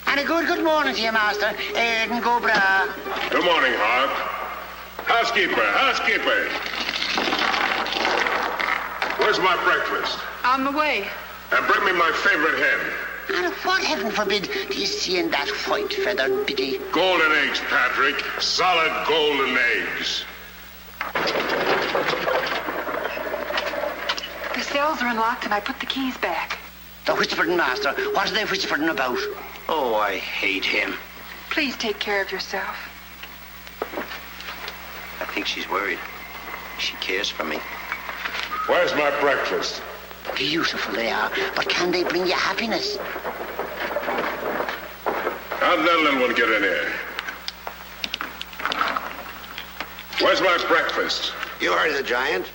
And a good morning to you, Master. And go bra. Good morning, Hart. Housekeeper. Where's my breakfast? On the way. And bring me my favorite hen. And what, heaven forbid, do you see in that white-feathered biddy? Golden eggs, Patrick. Solid golden eggs. The cells are unlocked and I put the keys back. The whispering master. What are they whispering about? Oh, I hate him. Please take care of yourself. I think she's worried. She cares for me. Where's my breakfast? Beautiful they are, but can they bring you happiness? How'd that little one get in here? Where's my breakfast? You heard the giant.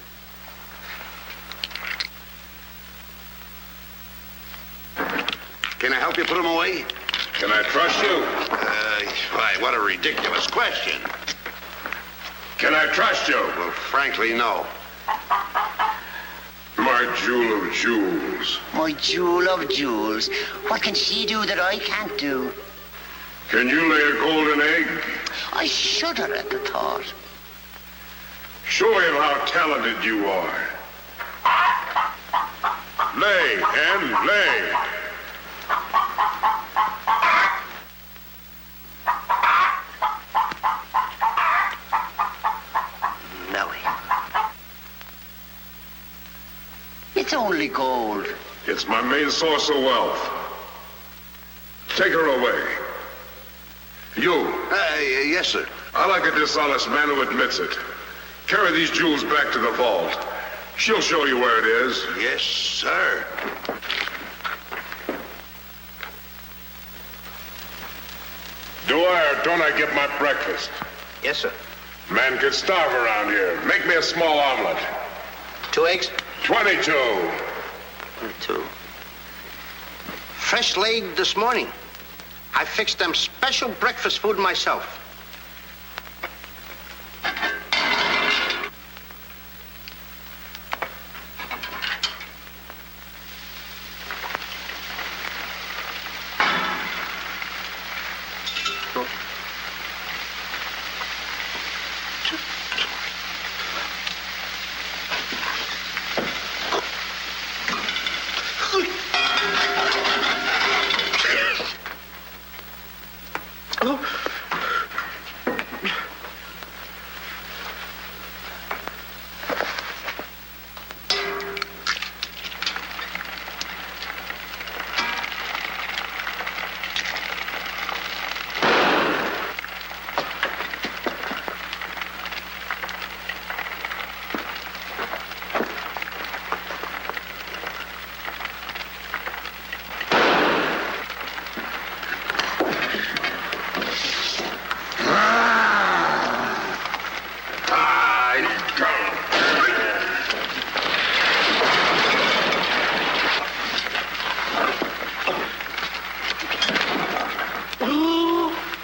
Can I help you put them away? Can I trust you? Why, what a ridiculous question. Can I trust you? Well, frankly, no. My jewel of jewels. My jewel of jewels. What can she do that I can't do? Can you lay a golden egg? I shudder at the thought. Show him how talented you are. Lay, hen, lay. Nellie. It's only gold. It's my main source of wealth. Take her away. You. Yes, sir. I like a dishonest man who admits it. Carry these jewels back to the vault. She'll show you where it is. Yes, sir. Do I or don't I get my breakfast? Yes, sir. Man could starve around here. Make me a small omelet. 2 eggs? 22. 22. Fresh laid this morning. I fixed them special breakfast food myself.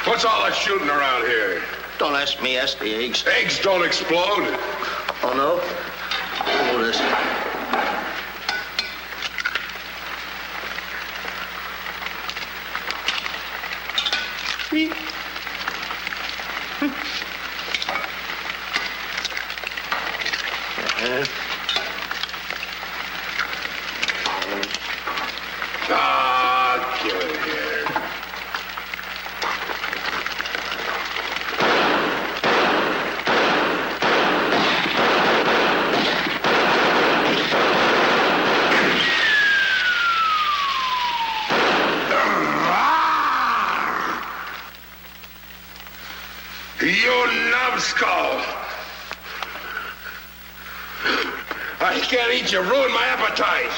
What's all that shooting around here? Don't ask me, ask the eggs. Eggs don't explode. Oh, no? Oh, this. Kill it here. You numbskull! I can't eat you. Ruin my appetite.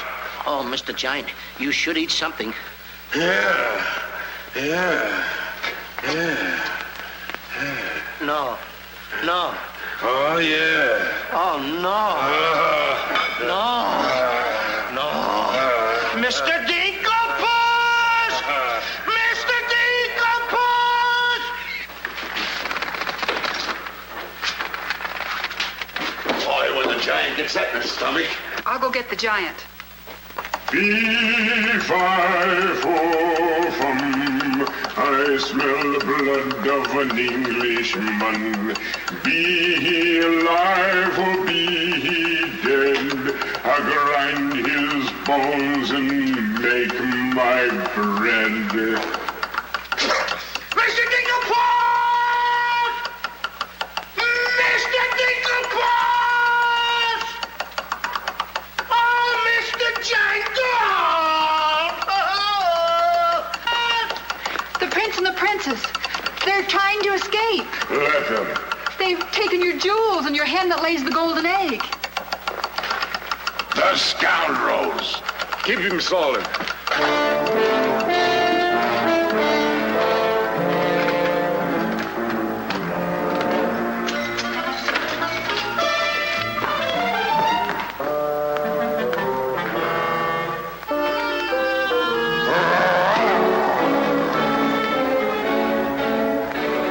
Oh, Mr. Giant, you should eat something. Yeah. No. Oh, yeah. Oh, no. No. Mr. Dinkelpuss! Mr. Dinkelpuss! Boy, when the giant gets that in his stomach. I'll go get the giant. Fee-fi-fo-fum, I smell the blood of an Englishman. Be he alive or be he dead, I grind his bones and make my bread. Mr. Dinkelpuss! Mr. Dinkelpuss! Oh, Mr. Giant! The prince and the princess. They're trying to escape. Let them. They've taken your jewels and your hen that lays the golden egg. The scoundrels. Keep him solid.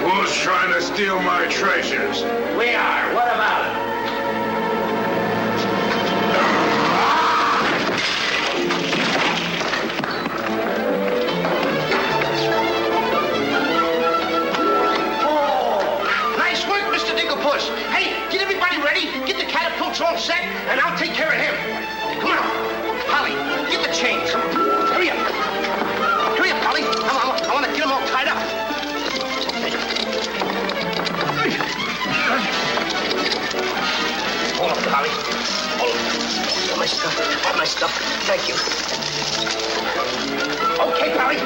Who's trying to steal my treasures? We are. What about it? Nice work, Mr. Dinkelpuss. Hey, get everybody ready. Get the catapults all set, and I'll take care of him. Come on. Polly, get the chains. Hurry up. Hurry up, Polly. I want to get them all tied up. Hold up, Polly. Hold up. Got my stuff. Thank you. Okay, Polly.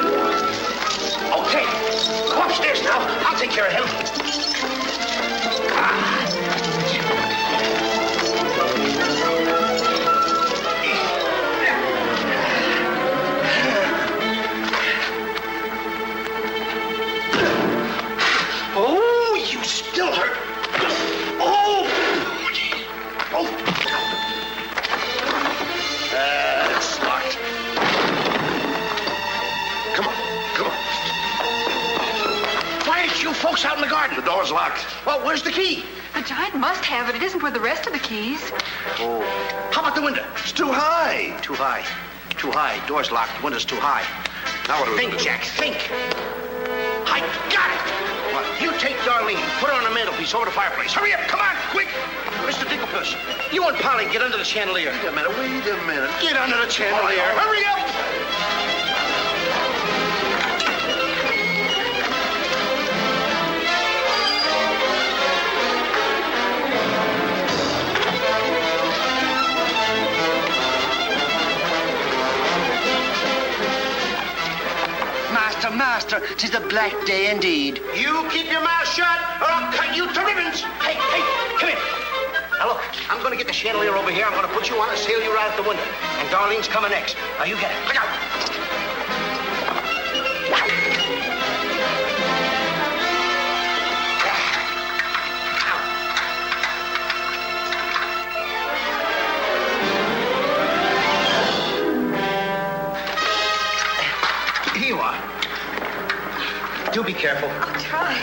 Okay. Go upstairs now. I'll take care of him. Oh, you still hurt. Oh! It's locked. Come on. Why aren't you folks out in the garden? The door's locked. Well, where's the key? The giant must have it. It isn't where the rest of the keys. Oh. How about the window? It's too high. Too high. Door's locked. Window's too high. Now what do we Think, do? Jack, think. I got it. What? You take Darlene, put her on the mantelpiece over the fireplace. Hurry up, come on, quick. Mr. Dinkelpuss, you and Polly get under the chandelier. Wait a minute. Get under the chandelier. Hurry up. Master, 'tis a black day indeed. You keep your mouth shut, or I'll cut you to ribbons. Hey, come here. Now look, I'm going to get the chandelier over here. I'm going to put you on and sail you right out the window. And Darlene's coming next. Now you get it. Look out. Here you are. Do be careful. I'll try.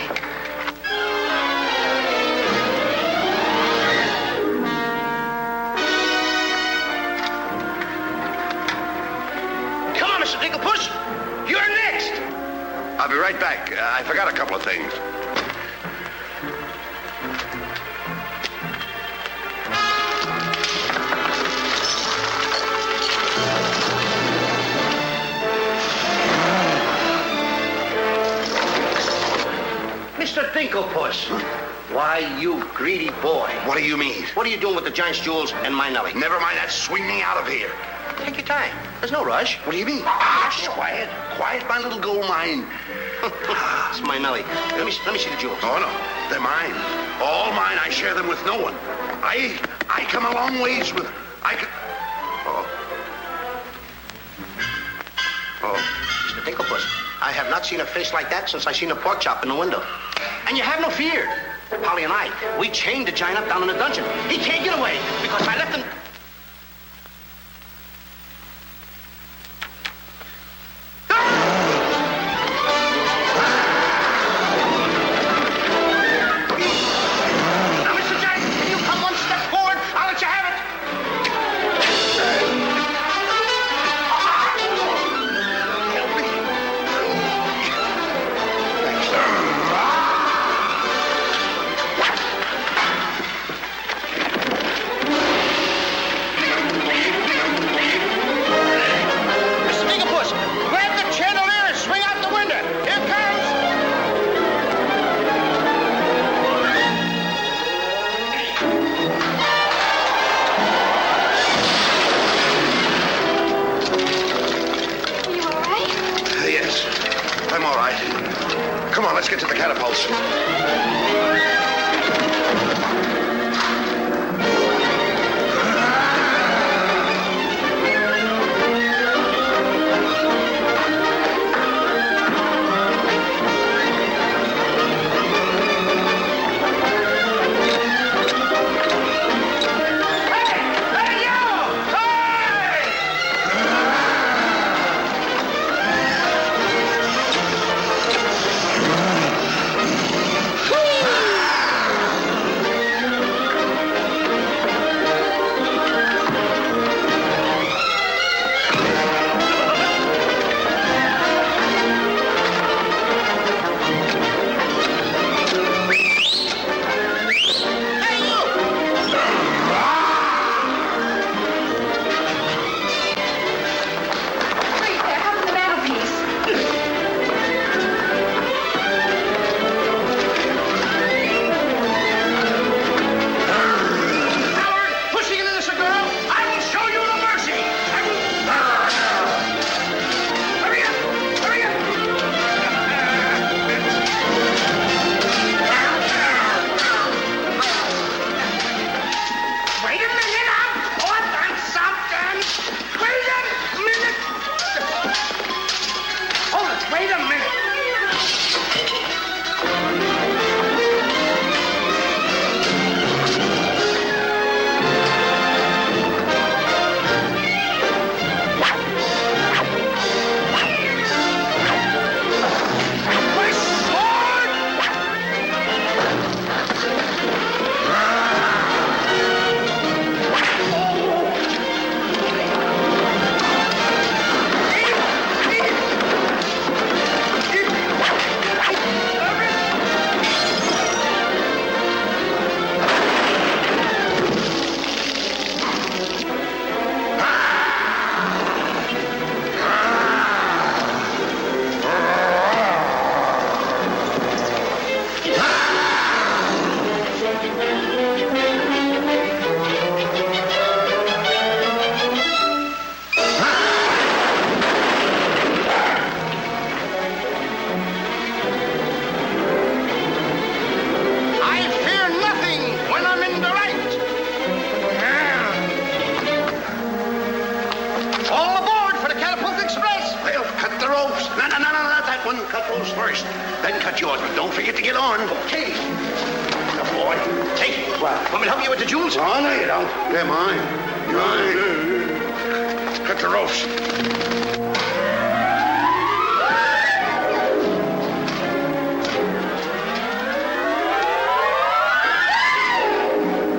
Come on, Mr. Dinkelpuss. You're next. I'll be right back. I forgot a couple of things. Mr. Dinklepuss. Why, you greedy boy. What do you mean? What are you doing with the Giant's jewels and my Nellie? Never mind that. Swing me out of here. Take your time. There's no rush. What do you mean? Quiet. Quiet, my little gold mine. It's my Nellie. Let me see the jewels. Oh, no. They're mine. All mine. I share them with no one. I come a long ways with... Oh. Mr. Dinklepuss, I have not seen a face like that since I seen a pork chop in the window. And you have no fear. Polly and I, we chained the Giant up down in the dungeon. He can't get away because I left him... Now, Mr. Giant, can you come one step forward? I'll let you have it. Help me. Mr. Dinklepuss, grab the chandelier and swing out the window. Here comes... You all right? Yes, I'm all right. Come on, let's get to the catapults. Wait there, up on the mantelpiece. Howard, pushing into this girl, I will show you no mercy. I will... Hurry up! Hurry up! Wait a minute, I've caught on something. Wait a minute. Hold it, wait a minute. My sword! I fear nothing when I'm in the right. All aboard for the Catapult Express. Well, cut the ropes. No, not that one. Cut those first. Then cut yours, but don't forget to get on. Okay. Good boy. Hey, want me to help you with the jewels? Oh, no, you don't. They're mine. Mine. Cut the ropes.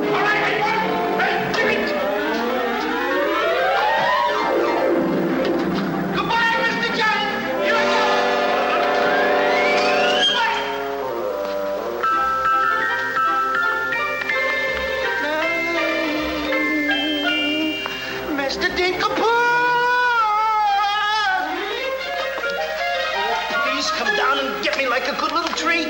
All right, everyone. Hey, give it. Goodbye, Mr. Giant. Here I go. get me like a good little tree.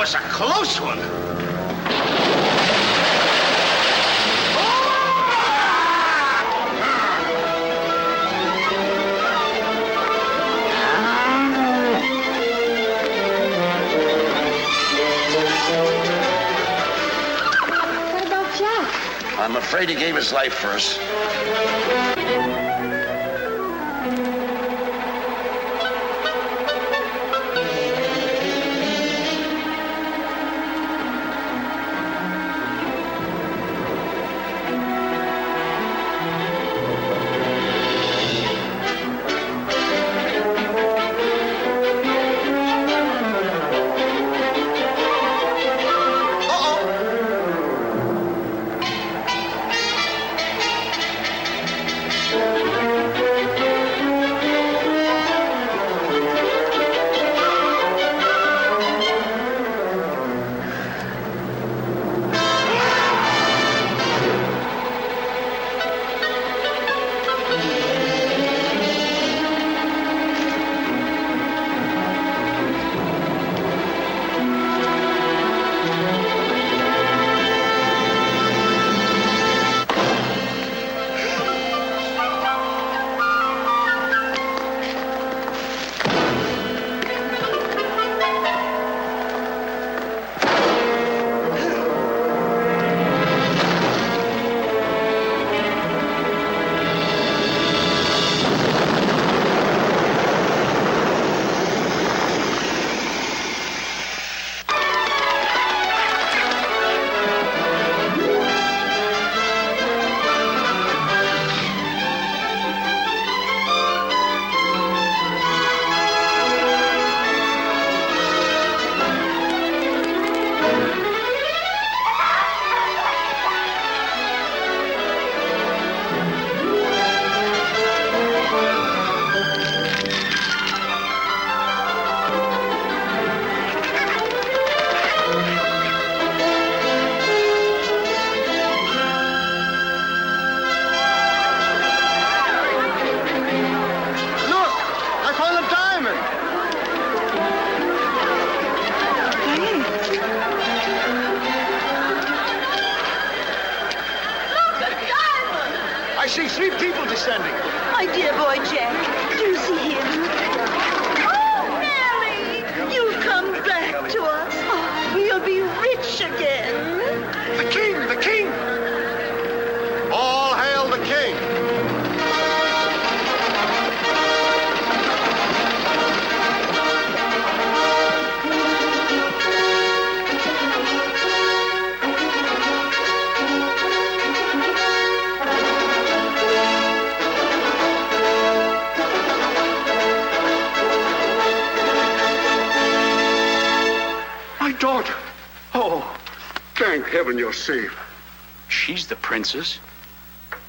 was a close one. What about Jack? I'm afraid he gave his life first. I see 3 people descending. My dear boy, Jack. Do you see him? Oh, Nellie! You've come back to us. Oh, we'll be rich again. The king! The king! All hail the king! daughter. Oh, thank heaven you're safe. She's the princess.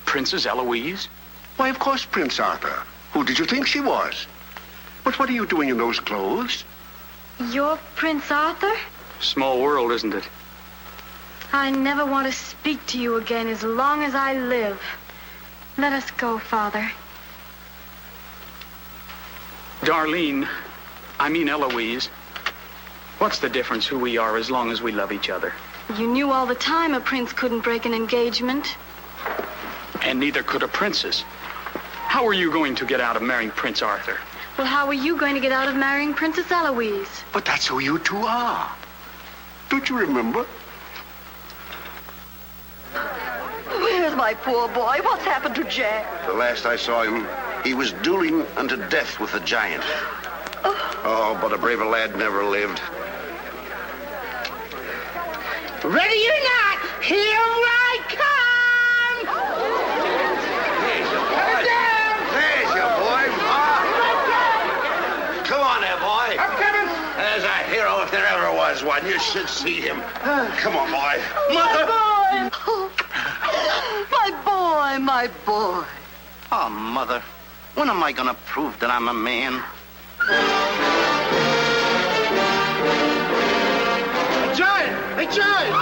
Princess Eloise? Why, of course, Prince Arthur. Who did you think she was? But what are you doing in those clothes? You're Prince Arthur? Small world, isn't it? I never want to speak to you again as long as I live. Let us go, Father. Darlene, I mean Eloise. What's the difference who we are as long as we love each other? You knew all the time a prince couldn't break an engagement. And neither could a princess. How are you going to get out of marrying Prince Arthur? Well, how are you going to get out of marrying Princess Eloise? But that's who you two are. Don't you remember? Where's my poor boy? What's happened to Jack? The last I saw him, he was dueling unto death with the giant. Oh, but a braver lad never lived. Ready or not, here I come! There's your boy. There's your boy. Come on there, boy. I'm coming. There's a hero if there ever was one. You should see him. Come on, boy. My boy! My boy, my boy. Oh, Mother, when am I gonna prove that I'm a man? A giant! A giant!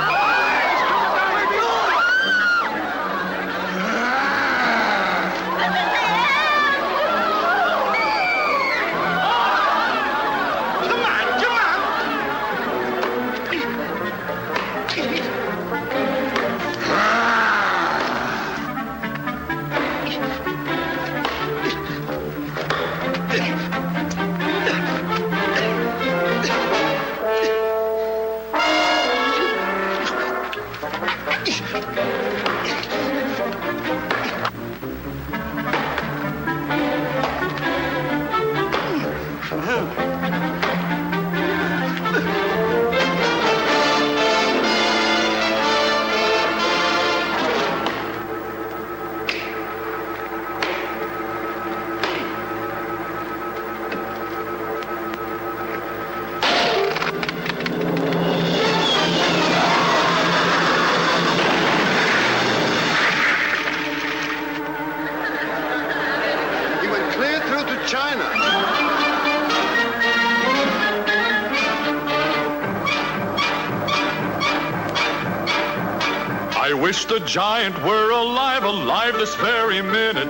I wish the giant were alive, alive this very minute.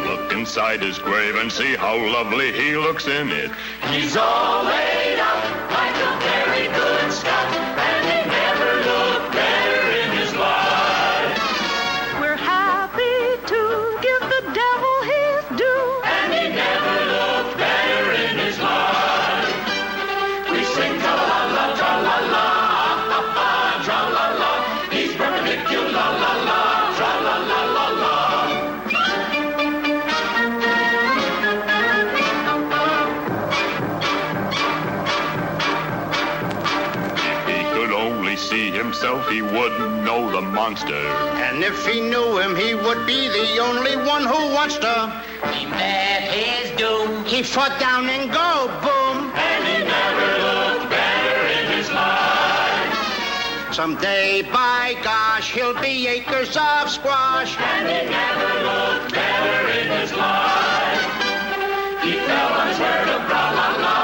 Look inside his grave and see how lovely he looks in it. He's all laid out like a very good scout, and he never looked better in his life. We're happy to give the devil his due, and he never looked better in his life. We sing tra-la-la, tra-la-la, ah-ha-ha, tra-la-la. He's perpendicular, la-la, tra-la-la-la-la. See himself, he wouldn't know the monster. And if he knew him, he would be the only one who wants to. He met his doom. He fought down and go boom. And he never looked better in his life. Someday, by gosh, he'll be acres of squash. And he never looked better in his life. He fell on his word of tra-la-la,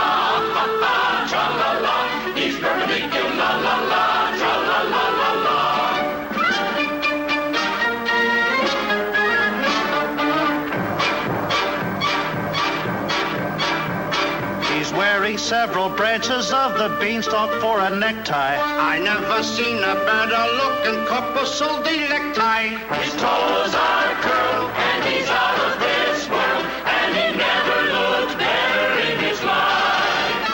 ha-ha, tra-la-la. He's perpendicular, la-la. Wearing several branches of the beanstalk for a necktie. I never seen a better looking couple so necktie. His toes are curled and he's out of this world, and he never looked better in his life.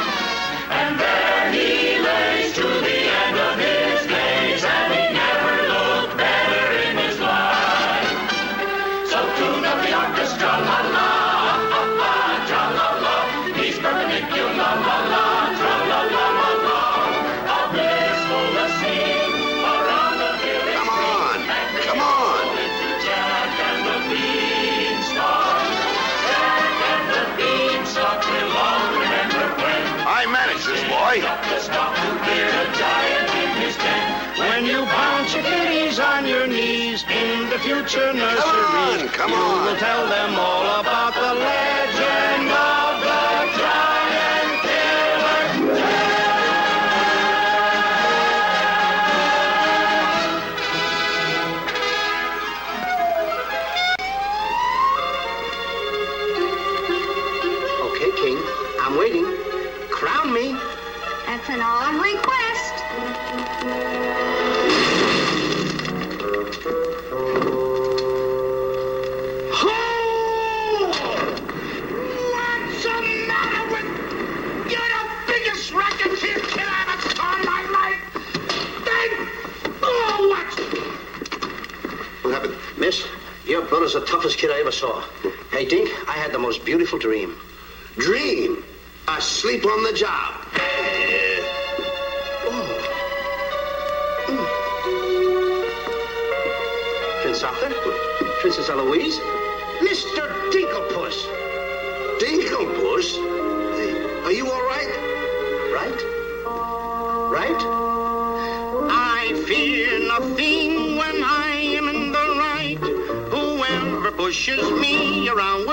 And there he lays to the end of his days, and he never looked better in his life. So tune up the orchestra, la-la. Come on. recognize this boy. When you bounce your kitties on your knees in the future nursery, come you on. will tell them all about the legend of the giant killer. Okay, King, I'm waiting. Crown me. That's an odd request. What's the matter with... You're the biggest racketeer kid I ever saw in my life. What? What happened? Miss, your brother's the toughest kid I ever saw. Hey, Dink, I had the most beautiful dream. Dream? Asleep on the job. Prince Arthur? Princess Eloise? Mr. Dinklepuss! Dinklepuss? Hey, are you all right? Right? Right? I fear nothing when I am in the right. Whoever pushes me around